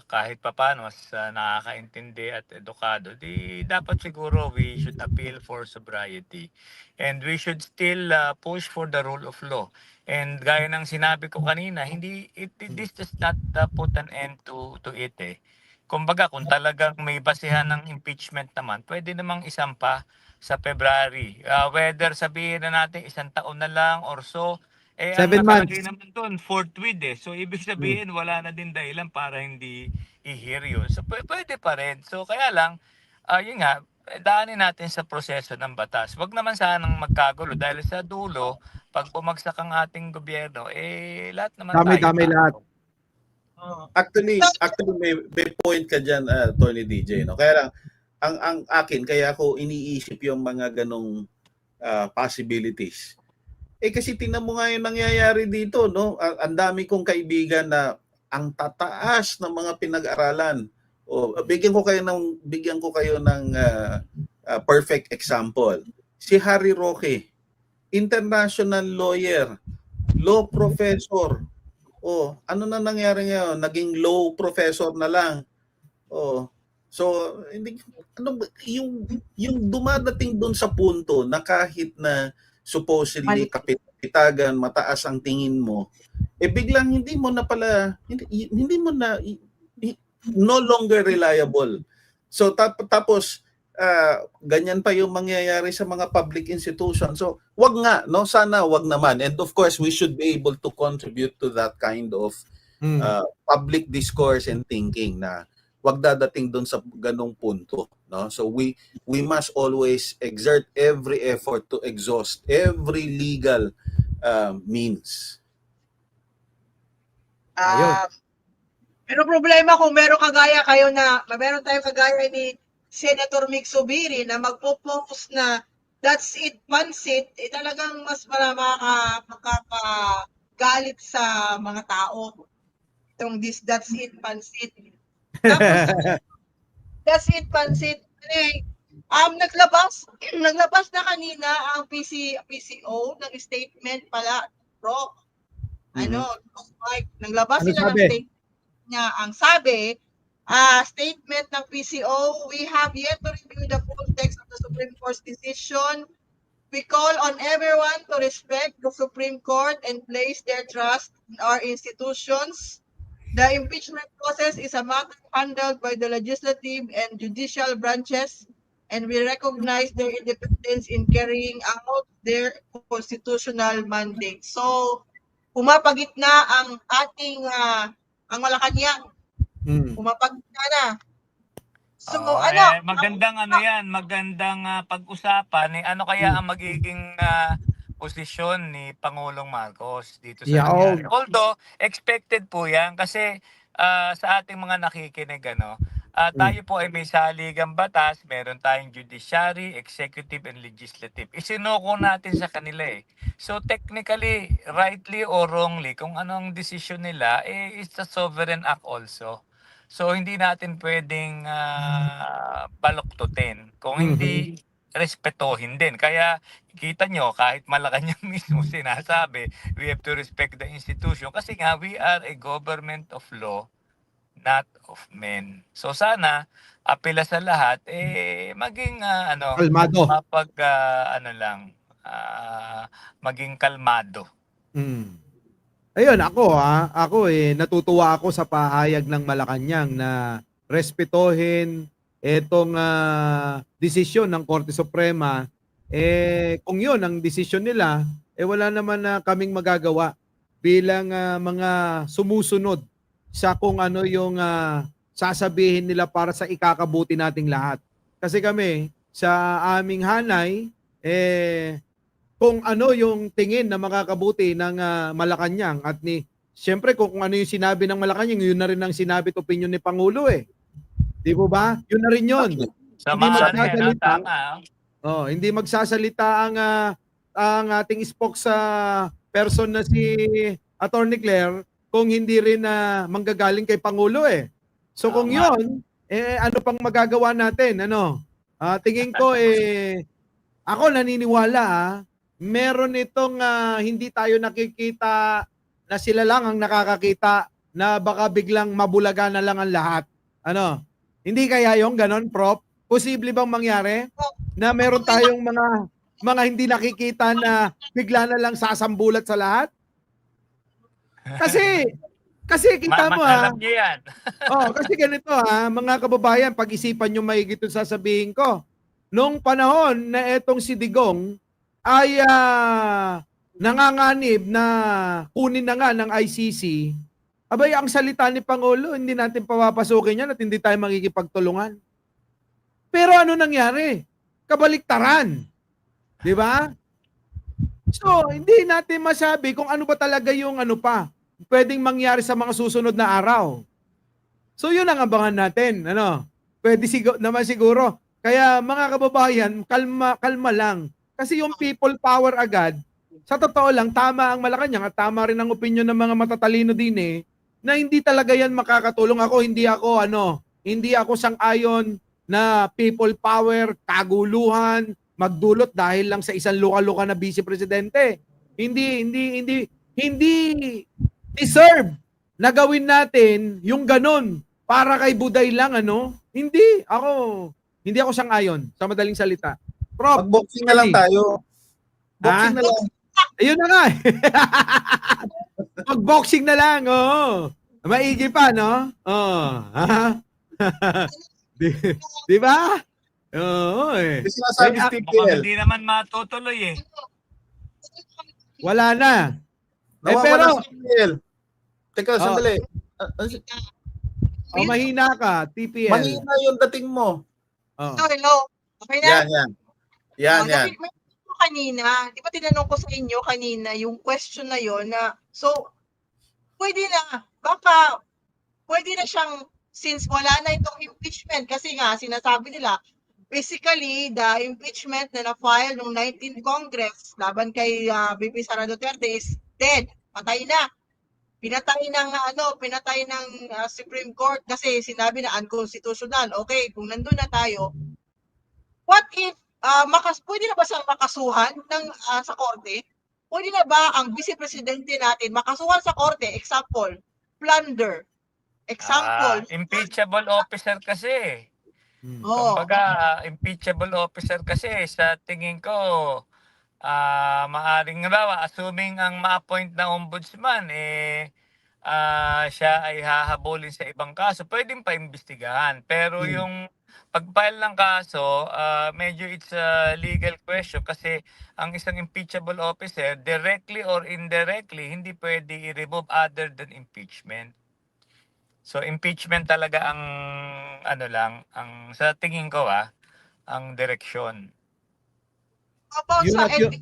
kahit papaano mas nakakaintindi at edukado, di dapat siguro we should appeal for sobriety. And we should still push for the rule of law. And gaya ng sinabi ko kanina, this does not put an end to it eh. Kumbaga, kung talagang may basehan ng impeachment naman, pwede namang isampa sa February. Whether sabihin na natin 1 taon na lang or so, ang 7 nakalagay months. naman doon, forthwith eh. So, ibig sabihin, wala na din dahilan para hindi i-hear yun. So, pwede pa rin. So, kaya lang, yun nga, daanin natin sa proseso ng batas. Wag naman sanang magkagulo dahil sa dulo, pag bumagsak ang ating gobyerno, lahat naman tayo. Damay-damay lahat. Actually may point ka diyan, Tony DJ, no. Kaya lang ang akin, kaya ako iniisip yung mga ganong possibilities. Kasi tingnan mo nga yung nangyayari dito, no? Ang dami kong kaibigan na ang tataas ng mga pinag-aralan. Bigyan ko kayo ng perfect example. Si Harry Roque, international lawyer, law professor. Ano na nangyari ngayon? Naging law professor na lang. So hindi yung dumadating doon sa punto na kahit na supposedly kapitagan, mataas ang tingin mo, biglang hindi mo na no longer reliable. So tapos ganyan pa yung mangyayari sa mga public institutions. So wag nga, no, sana wag naman. And of course, we should be able to contribute to that kind of public discourse and thinking na wag dadating doon sa ganong punto, no? So we must always exert every effort to exhaust every legal means. Pero problema kung meron tayong kagaya ni Senator Mick Zubiri na magpo-post na that's it, pansit, talagang mas makakagalit sa mga tao. Itong that's it, pansit. Tapos, that's it, pansit. Naglabas na kanina ang PCO ng statement pala, bro. Naglabas sila ng statement niya. Ang sabi, statement ng PCO, we have yet to review the full text of the Supreme Court's decision. We call on everyone to respect the Supreme Court and place their trust in our institutions. The impeachment process is a matter handled by the legislative and judicial branches, and we recognize their independence in carrying out their constitutional mandate. So, pumapagitna ang ating ang Malacanang. Pumapagitna na. So, magandang pag-usapan. Ano kaya ang magiging posisyon ni Pangulong Marcos dito sa nangyari. Although, expected po yan kasi sa ating mga nakikinig, tayo po ay may saligang batas, meron tayong judiciary, executive, and legislative. Isinuko natin sa kanila eh. So technically, rightly or wrongly, kung anong decision nila, it's a sovereign act also. So hindi natin pwedeng baluktutin. Kung hindi respetohin din. Kaya kita nyo, kahit Malacanang mismo sinasabi, we have to respect the institution kasi nga we are a government of law, not of men. So sana apela sa lahat maging kalmado. Maging kalmado. Ayun, ako natutuwa ako sa pahayag ng Malacanang na respetohin etong desisyon ng Korte Suprema. Kung yun ang desisyon nila, wala naman na kaming magagawa bilang mga sumusunod sa kung ano yung sasabihin nila para sa ikakabuti nating lahat. Kasi kami, sa aming hanay, kung ano yung tingin na makakabuti ng Malacanang at siyempre kung ano yung sinabi ng Malacanang, yun na rin ang sinabi at opinion ni Pangulo Di po ba? Yun na rin yun. Hindi magsasalita ang ating spokesperson na si Attorney Claire kung hindi rin manggagaling kay Pangulo So kung yun, ano pang magagawa natin? Tingin ko ako naniniwala meron itong hindi tayo nakikita na sila lang ang nakakakita na baka biglang mabulaga na lang ang lahat. Ano? Hindi kaya yung ganon, Prof? Posible bang mangyari na meron tayong mga hindi nakikita na bigla na lang sasambulat sa lahat? Kasi kita mo Alam niyo yan. kasi ganito mga kababayan, pag-isipan nyo maigit yung sasabihin ko. Nung panahon na etong si Digong ay nanganganib na kunin na nga ng ICC, abay ang salita ni Pangulo, hindi natin papapasukin yan at hindi tayo makikipagtulungan. Pero ano nangyari? Kabaliktaran. Di ba? So, hindi natin masabi kung ano ba talaga yung pwedeng mangyari sa mga susunod na araw. So, yun ang abangan natin. Pwede naman siguro. Kaya mga kababayan, kalma lang. Kasi yung people power agad, sa totoo lang, tama ang Malacanang at tama rin ang opinion ng mga matatalino din na hindi talaga yan makakatulong. Hindi ako sang-ayon na people power, kaguluhan, magdulot dahil lang sa isang luka-luka na vice presidente. Hindi deserve na gawin natin yung ganun para kay Buday lang Hindi ako sang-ayon sa madaling salita. Prof, Mag-boxing na lang tayo. Boxing na lang. Ayun na nga. Mag-boxing na lang, Maigi pa, no? Di ba? Oo, Hindi sinasabi Steve Mukhang PL. hindi naman matutuloy Wala na. Nawawala pero, si PL. Teka, sandali. mahina ka, TPL. Mahina yung dating mo. Hello. Okay na? Yan. May kanina, di ba tinanong ko sa inyo kanina yung question na yon na pwede na siyang since wala na itong impeachment kasi nga sinasabi nila basically the impeachment na na-file ng 19th Congress laban kay VP Sara Duterte is dead. Patay na. Pinatay ng Supreme Court kasi sinabi na unconstitutional. Okay, kung nandun na tayo, what if pwede na ba siyang makasuhan sa korte? Pwede na ba ang vice presidente natin makasuhan sa korte? Example, plunder. Example. Impeachable officer kasi. Oh. Kumbaga, impeachable officer kasi sa tingin ko, maaring assuming ang ma-appoint na ombudsman, siya ay hahabulin sa ibang kaso, pwedeng paimbestigahan. Pero yung pag-file ng kaso, medyo it's a legal question kasi ang isang impeachable officer, directly or indirectly, hindi pwede i-remove other than impeachment. So impeachment talaga ang ang sa tingin ko ang direksyon. About sa yung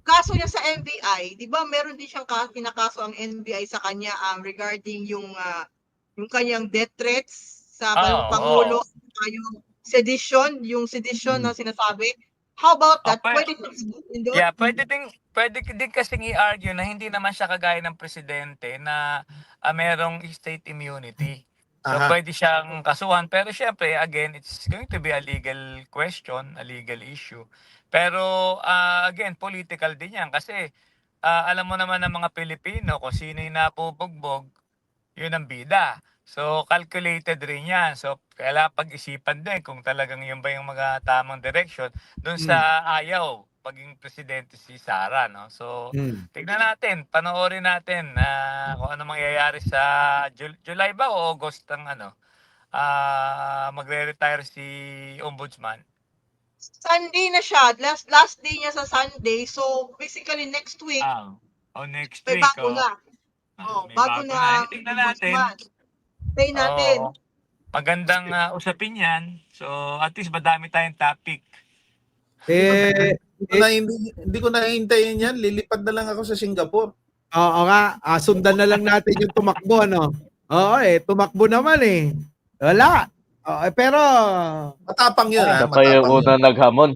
kaso niya sa NBI, 'di ba meron din siyang kinakaso ang NBI sa kanya regarding yung kanyang death threats sa Pangulo, yung sedition na sinasabi. How about that? Pwede din kasing i-argue na hindi naman siya kagaya ng presidente na merong state immunity. So pwede siyang kasuhan. Pero syempre, again, it's going to be a legal question, a legal issue. Pero again, political din yan. Kasi alam mo naman ng mga Pilipino kung sino yung napubugbog, yun ang bida. So calculated rin yan. So kailangan pag-isipan din kung talagang yun ba yung mga tamang direction dun sa ayaw maging presidente si Sara, no? So tignan natin, panoorin natin kung ano mangyayari sa July ba o August ang magre-retire si Ombudsman. Sunday na siya. Last day niya sa Sunday. So basically next week. Next may week. bago na. Bago na. Tignan natin. Stay natin. Magandang usapin yan. So at least madami tayong topic. Hindi ko nahihintayin yan. Lilipad na lang ako sa Singapore. Oo nga. Sundan na lang natin yung tumakbo, no? Oo, tumakbo naman Wala. Pero matapang yun. Ito pa yung una naghamon.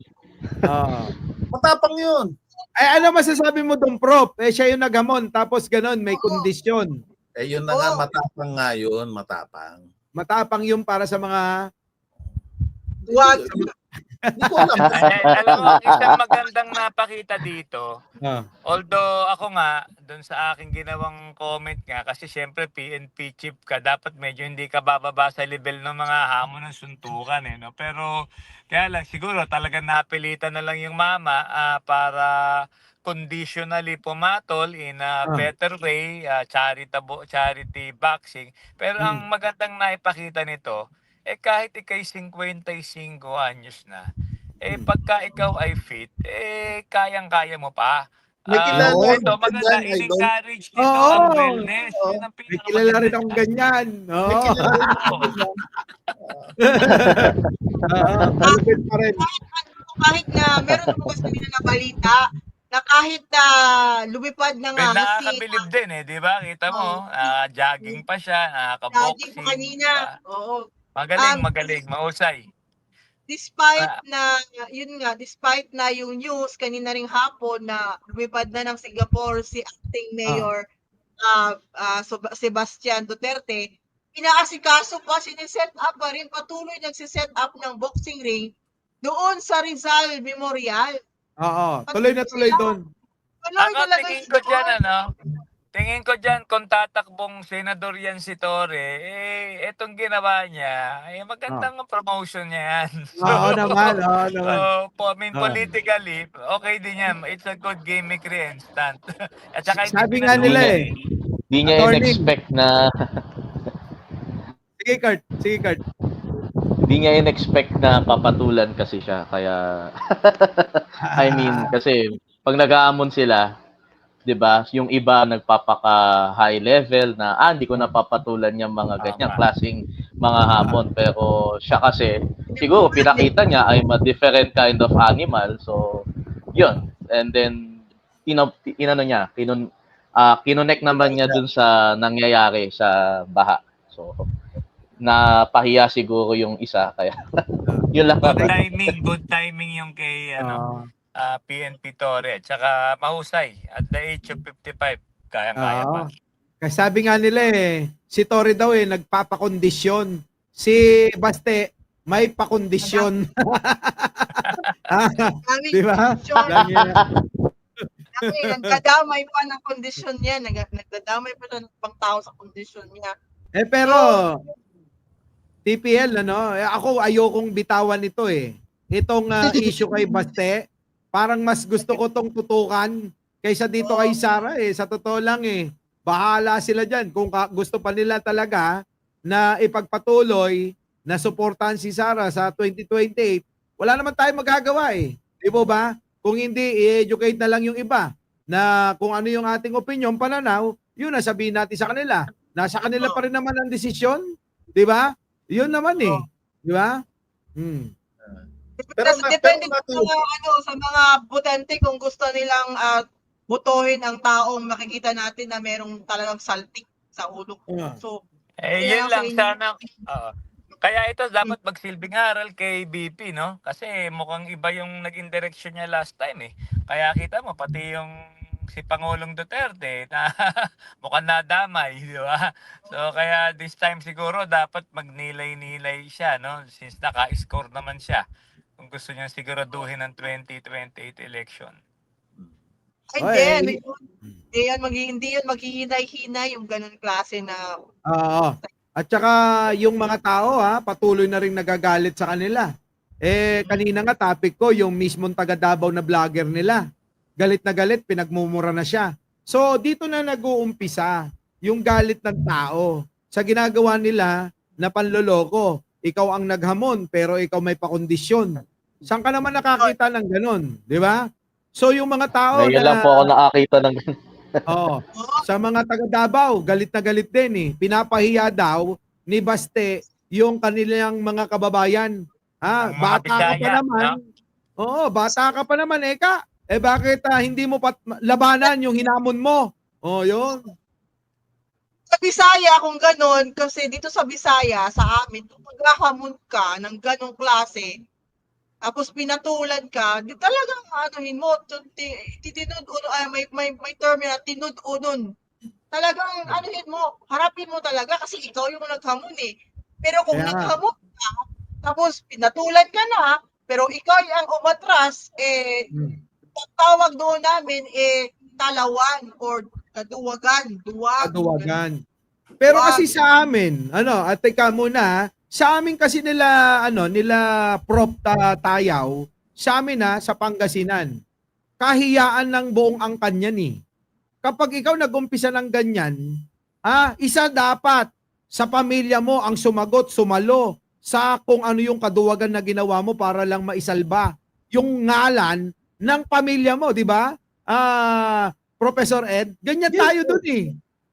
Matapang yun. Ay, ano masasabi mo doon, Prof? Siya yung naghamon, tapos ganun, may kondisyon. Yun na nga, matapang nga yun, matapang. Matapang yun para sa mga Hindi ko alam. Alam mo, isang magandang napakita dito, Ah. although ako nga, dun sa aking ginawang comment nga, kasi syempre PNP chief ka, dapat medyo hindi ka bababa sa level ng mga hamon ng suntukan no? Pero kaya lang, siguro talagang napilitan na lang yung mama para conditionally pumatol in a better way, charity boxing. Pero ang magandang naipakita nito, kahit ikay 55 anyos na, pagka ikaw ay fit, kayang-kaya mo pa. May kilala Ito, akong maganda, ganyan, idol. in-encourage nito Oo. ang wellness. Oo. Yun ang May kilala rin pinakamaganda akong dyan. ganyan. May Oo. kilala rin Oo. ako dyan. Malupit pa rin. Kahit na, meron ako kasi kanina na balita, na kahit na lumipad na May nga si nakakabilib din di ba? Kita mo, jogging pa siya, Daddy ko nakaka-boxing, di kanina. ba? Oo. Magaling, mahusay. Despite na, yun nga, despite na yung news kanina ring hapon na lumipad na ng Singapore si acting mayor Sebastian Duterte, inaasikaso pa, siniset up pa rin, patuloy nagsiset up ng boxing ring doon sa Rizal Memorial. Oo. Tuloy na tuloy doon. Tuloy Ako, talaga tingin yun ko dyan, doon. tingin ko dyan, kung tatakbong senador yan si Torre, etong ginawa niya, magandang promotion niya yan. Oo naman. Oo naman. Politically, okay din yan. It's a good gimmickry and stunt. At saka hindi Sabi nga nila Di niya Attorney. in-expect na Sige, Kurt. Sige, Kurt. di niya in-expect na papatulan kasi siya. Kaya I mean, kasi pag nag-aamon sila, 'di ba? Yung iba nagpapaka high level na hindi ko napapatulan yung mga ganyang klaseng mga hamon, pero siya kasi siguro pinakita niya I'm a different kind of animal. So, 'yun. And then kinonect naman niya dun sa nangyayari sa baha. So, napahiya siguro yung isa kaya yun lang. Good timing yung kay Oo. PNP Torre. Tsaka mahusay. At the age of 55, kayang-kaya pa. Kasi sabi nga nila si Torre daw nagpapakondisyon. Si Baste may pakondisyon. Di ba? Nagdadamay pa ng kondisyon niya. Nagdadamay pa ng pang tao sa kondisyon niya. Pero TPL ako ayokong bitawan ito Itong issue kay Baste, parang mas gusto ko tong tutukan kaysa dito kay Sara Sa totoo lang bahala sila diyan kung gusto pa nila talaga na ipagpatuloy na suportahan si Sara sa 2028. Wala naman tayong magagawa Di ba? Kung hindi i-educate na lang yung iba na kung ano yung ating opinion, pananaw, yun na sabihin natin sa kanila. Nasa kanila pa rin naman ang desisyon, di ba? Yun naman di ba? Pero Depende sa mga botante kung gusto nilang botohin ang taong makikita natin na merong talagang saltik sa ulo. So, yun lang sana. Kaya ito dapat magsilbing aral kay BP, no? Kasi mukhang iba yung naging direction niya last time Kaya kita mo, pati yung si Pangulong Duterte na mukhang nadamay, di ba? So kaya this time siguro dapat magnilay-nilay siya, no? Since naka-score naman siya. Kung gusto niya siguraduhin ang 2028 election. Hindi yun maghihinay-hinay yung ganun klase na At saka yung mga tao patuloy na ring nagagalit sa kanila. Kanina nga topic ko yung mismong taga Davao na vlogger nila. Galit na galit, pinagmumura na siya. So dito na nag-uumpisa yung galit ng tao sa ginagawa nila na panloloko. Ikaw ang naghamon pero ikaw may pakondisyon. Saan ka naman nakakita ng ganun, di ba? So yung mga tao Ngayon lang po ako nakakita ng sa mga taga Davao, galit na galit din Pinapahiya daw ni Baste yung kanilang mga kababayan. Bata ka pa naman. No? Bata ka pa naman bakit hindi mo labanan yung hinamon mo? Yun. Sa Bisaya kung ganun, kasi dito sa Bisaya, sa amin, kung maghahamon ka ng ganong klase, tapos pinatulan ka, di talagang anuhin mo, may term na tinud-unon. Talagang anuhin mo, harapin mo talaga kasi ikaw yung naghamon Pero kung naghamon ka, tapos pinatulan ka na, Pero ikaw ang umatras, tawag doon namin, talawan or kaduwagan, duwag. Kaduwagan. Pero kasi sa amin, at teka muna, sa amin kasi nila Prof. Tayaw, sa amin sa Pangasinan, kahiyaan ng buong angkan yan eh. Kapag ikaw nag-umpisa ng ganyan, isa dapat sa pamilya mo ang sumagot, sumalo sa kung ano yung kaduwagan na ginawa mo para lang maisalba yung ngalan ng pamilya mo, di ba? Professor Ed, ganyan tayo dun eh.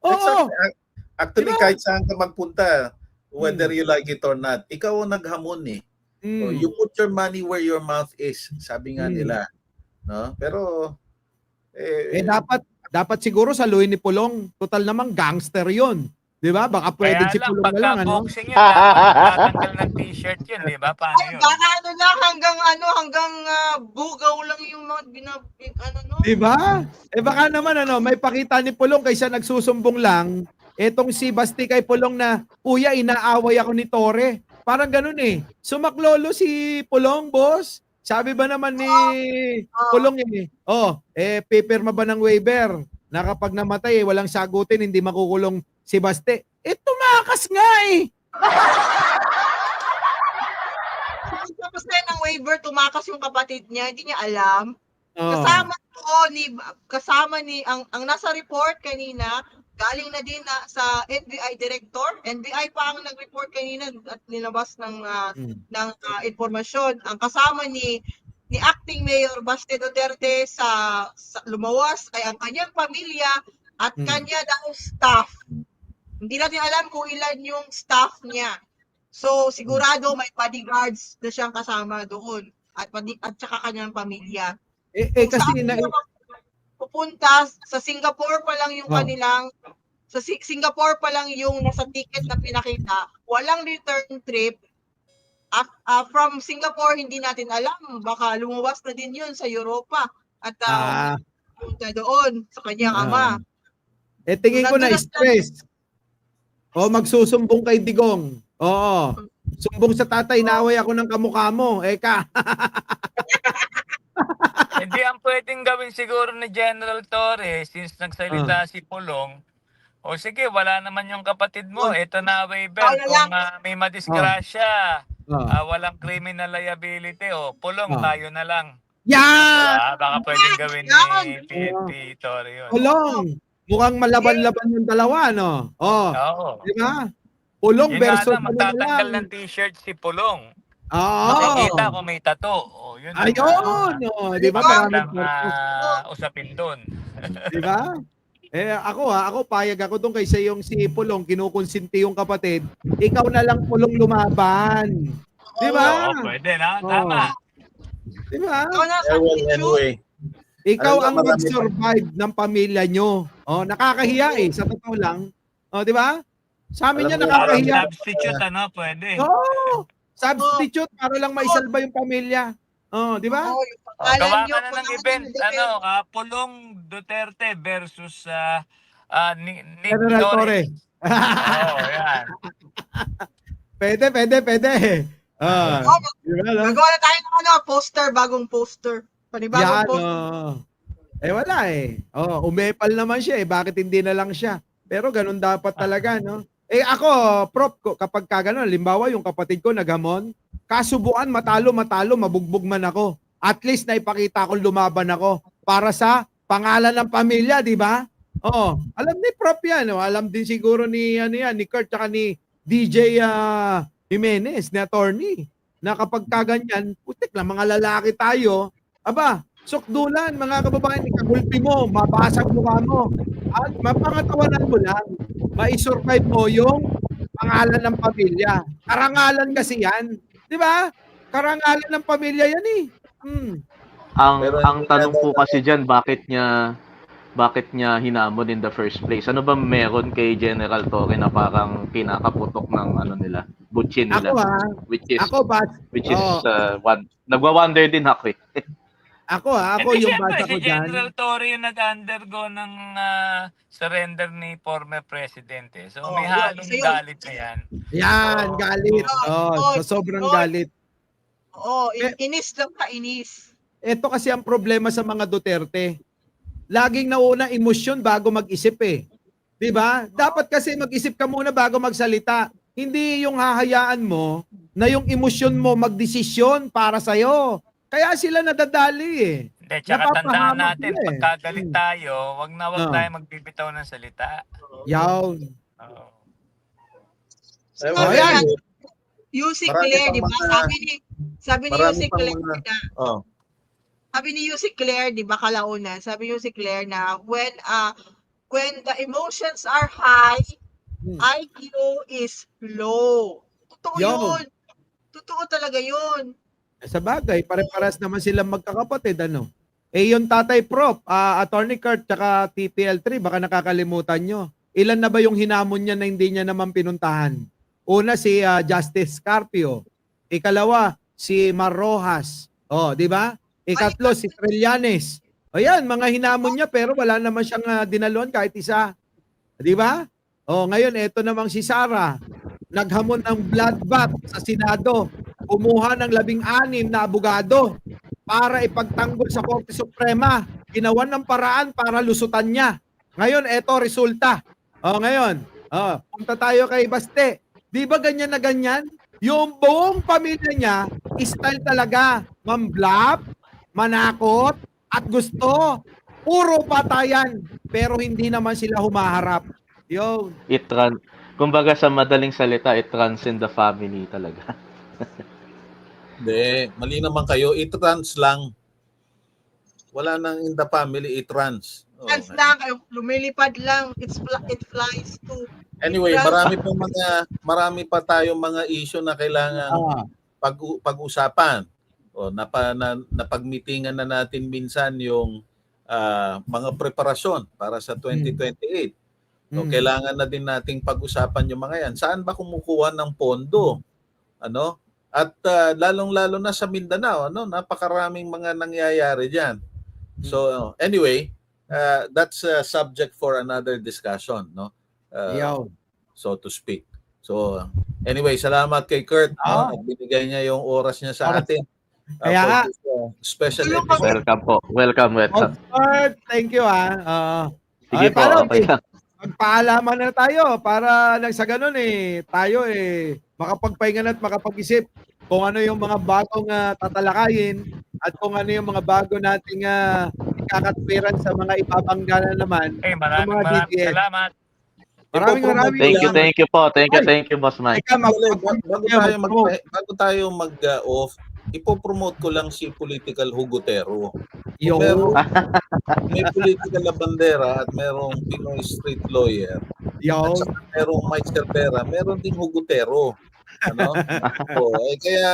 Oo. Exactly. Actually, Diba? kahit saan ka magpunta, whether you like it or not, ikaw ang naghamon eh. So, you put your money where your mouth is, sabi nga nila. No? Pero, dapat siguro saluhin ni Pulong. Total namang gangster yon. Di ba? Baka pwede Kaya si lang, Pulong na lang. Ano? pagka-boxing yun, dapat tatanggal ng t-shirt yun, di ba? Paano Ay, yun? baka hanggang bugaw lang yung mga no? Di ba? Baka naman may pakita ni Pulong kaysa nagsusumbong lang. Etong si Basti kay Pulong na, kuya, inaaway ako ni Tore. Parang ganun eh. Sumaklolo si Pulong, boss. Sabi ba naman ni Pulong pipirma ba ng waiver na kapag namatay, walang sagutin, hindi makukulong si Basti. Tumakas nga eh. Tapos ng waiver, tumakas yung kapatid niya, hindi niya alam. Oh. Kasama ni ang nasa report kanina, galing na din sa NBI director. NBI pa ang nag-report kanina at nilabas ng impormasyon. Ang kasama ni Acting Mayor Baste Duterte sa lumawas ay ang kanyang pamilya at kanya daw staff. Hindi natin alam kung ilan yung staff niya. So sigurado may bodyguards na siyang kasama doon at saka kanyang pamilya. Kasi pupunta sa Singapore pa lang yung kanilang Singapore pa lang yung nasa ticket na pinakita, walang return trip. From Singapore hindi natin alam, baka lumuwas na din yun sa Europa at punta doon sa kanyang ama. Tingin ko na stress. Magsusumbong kay Digong. Oo. Sumbong sa tatay, naway ako ng kamukha mo. Hindi ang pwedeng gawin siguro ni General Torre since nagsalita si Pulong. O sige, wala naman yung kapatid mo. Ito na waiver. Kung may madisgrasya, walang criminal liability. Pulong, tayo na lang. Yan! Baka pwedeng gawin ni PNP Torre yun. Pulong! Mukhang malaban-laban yung dalawa, no? Oo. Di ba? Pulong Yun versus nga lang, magtatanggal ng t-shirt si Pulong. Oo. Makikita kung may tato. Yun Ayun! Di ba? Walang usapin doon. Di ba? Ako payag ako doon kaysa yung si Pulong kinukonsinti yung kapatid. Ikaw na lang Pulong lumaban. Di ba? Pwede na. Tama. Di ba? anyway. Ikaw ang mag-survive ng pamilya nyo. Nakakahiya sa totoo lang. Di ba? Sa amin yan nakakahiya. Substitute, pwede. Substitute para lang maisalba yung pamilya. Di ba? Gawa ka na ng event, Pulong Duterte versus Nick Torre. Yan. Pwede. Gagawa na tayo ng poster, bagong poster. Panibagong poster. Wala umepal naman siya Bakit hindi na lang siya? Pero ganun dapat talaga, no? Ako, Prof, kapag kagano, limbawa yung kapatid ko naghamon, kasubuan, matalo, mabugbog man ako. At least naipakita ko lumaban ako para sa pangalan ng pamilya, di ba? Alam ni Prof yan, alam din siguro ni Kurt tsaka ni DJ Jimenez, ni attorney, na kapag kaganyan, putik lang, mga lalaki tayo, sukdulan, mga kababayan, ikagulpi mo, mabasag mukha mo, at mapangatawanan mo lang, maisurvive mo yung pangalan ng pamilya. Karangalan kasi yan. Di ba? Karangalan ng pamilya yan Ang tanong po kasi diyan, bakit niya hinamon in the first place? Ano ba meron kay General Torre na parang kinakaputok ng nila, butsin nila? Nagwa-wonder din ako Ako yung basa ko si dyan. General Torre yung nag-undergo ng surrender ni former presidente. So may halong galit na yan. Galit. Sa sobrang galit. Oo, Eh, inis lang kainis. Ito kasi ang problema sa mga Duterte. Laging nauna emosyon bago mag-isip eh. 'Di ba? Dapat kasi mag-isip ka muna bago magsalita. Hindi yung hahayaan mo na yung emosyon mo magdesisyon para sa'yo. Kaya sila nadadali eh. Hindi, tsaka tandaan Napapahamak natin, sila eh. pagkagalit tayo, wag na wag Ah. tayo magbibitaw ng salita. Yawn. Oo. Sabi Ayan. niya, Yussi Marami Claire, pang di ba? mga- Sabi ni marami Yussi pang Claire mga- na, Oh. sabi ni Yussi Claire, di ba, kalaunan, sabi ni Yussi Claire na when the emotions are high, IQ is low. Totoo Yun. yun. Totoo talaga yun. Sa bagay, pare-paras naman silang magkakapatid, ano? Eh, yung tatay Prof, Attorney Kurt, tsaka TPL3, baka nakakalimutan nyo. Ilan na ba yung hinamon niya na hindi niya naman pinuntahan? Una, si Justice Carpio. Ikalawa, si Mar Rojas. Oh, di ba? Ikatlo, si Trillanes. O yan, mga hinamon niya, pero wala naman siyang dinaluan kahit isa. Di ba? Oh, ngayon, eto namang si Sara. Naghamon ng bloodbath sa Senado. Kumuha ng 16 na abogado para ipagtanggol sa Korte Suprema. Ginawan ng paraan para lusutan niya. Ngayon, eto resulta. Ngayon, punta tayo kay Baste. Di ba ganyan na ganyan? Yung buong pamilya niya, style talaga. Mamblap, manakot, at gusto. Puro patayan. Pero hindi naman sila humaharap. Yo. Kumbaga sa madaling salita, it runs in the family talaga. Hindi, mali naman kayo. It-runs lang. Wala nang in the family, it-runs. Oh. Chance lang, lumilipad lang. It flies too. Anyway, marami pa tayong mga issue na kailangan pag-usapan. Napagmitingan na natin minsan yung mga preparasyon para sa 2028. So, kailangan na din nating pag-usapan yung mga yan. Saan ba kumukuha ng pondo? Ano? At lalong-lalo na sa Mindanao, napakaraming mga nangyayari diyan. So, anyway, that's a subject for another discussion, no? So to speak. So, anyway, salamat kay Kurt, no? At binigay niya yung oras niya sa atin. Kaya nga. Special episode. Welcome po. Welcome. Kurt, thank you Sige po, okay lang. Magpaalaman na tayo para lang sa ganun tayo makapagpahinga at makapag-isip kung ano yung mga bagong tatalakayin at kung ano yung mga bago nating ikakatwiran sa mga ibabangga na naman. Maraming DDS. salamat. Maraming Thank you po. Thank you, Boss Mike. Bago tayo mag-off, ipopromote ko lang si Political Hugotero. Yo. May political na bandera at merong Pinoy street lawyer. Yo. At saka merong Mike Cervera, meron ding Hugotero. Ano? Kaya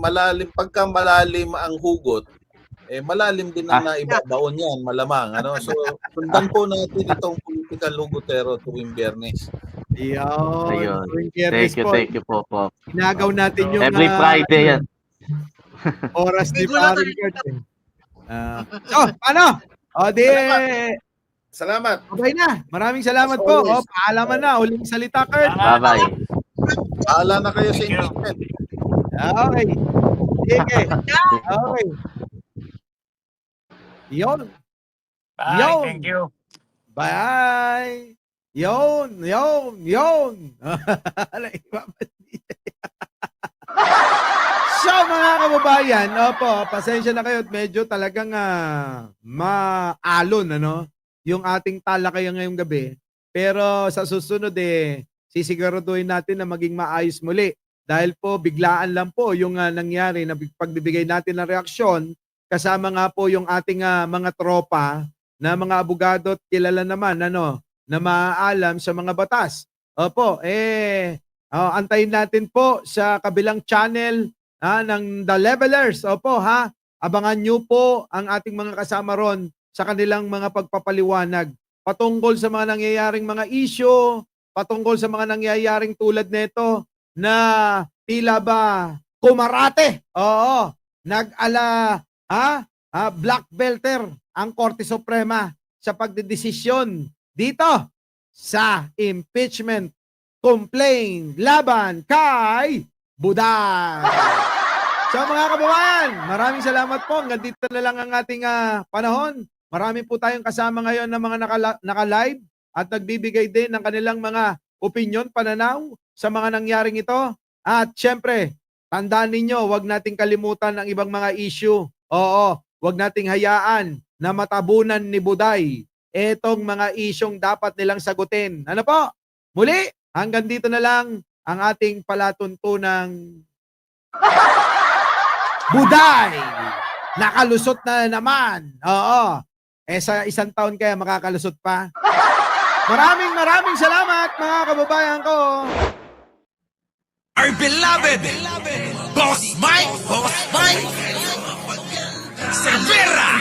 malalim, pagka malalim ang hugot, malalim din ang naibabaon yan, malamang. Ano? So, sundan po natin itong Political Hugotero tuwing Biyernes. Ayun. Thank you po. Inagaw natin yung Every Friday yan. Oras ni Paring Kurt. So, paano? Salamat. Okay na. Maraming salamat po. Paalaman na. Huling salita, Kurt. Bye-bye. Bahala na kayo sa impeachment. Okay. Sige. Okay. Yon. Bye, Yo. thank you. Bye. Yon. So mga kababayan, pasensya na kayo at medyo talagang maalon yung ating talakayan ngayong gabi. Pero sa susunod sisiguraduhin natin na maging maayos muli. Dahil po biglaan lang po yung nangyari na pagbibigay natin ng reaksyon kasama nga po yung ating mga tropa na mga abogado at kilala naman na maaalam sa mga batas. Antayin natin po sa kabilang channel ng The Levelers. Abangan nyo po ang ating mga kasama ron sa kanilang mga pagpapaliwanag patungkol sa mga nangyayaring mga issue, patungkol sa mga nangyayaring tulad nito na tila ba kumarate. Black belter ang Korte Suprema sa pagdedesisyon dito sa impeachment complaint laban kay Buday. So mga kababayan, maraming salamat po. Hanggang dito na lang ang ating panahon. Marami po tayong kasama ngayon ng mga naka-live at nagbibigay din ng kanilang mga opinion, pananaw sa mga nangyaring ito. At syempre, tandaan ninyo, huwag nating kalimutan ang ibang mga issue. Oo, huwag nating hayaan na matabunan ni Buday etong mga isyong dapat nilang sagutin. Ano po? Muli, hanggang dito na lang ang ating palatuntunang Buday! Nakalusot na naman. Oo. Sa isang taon kaya makakalusot pa. Maraming salamat mga kababayan ko. Our beloved Boss Mike Cervera.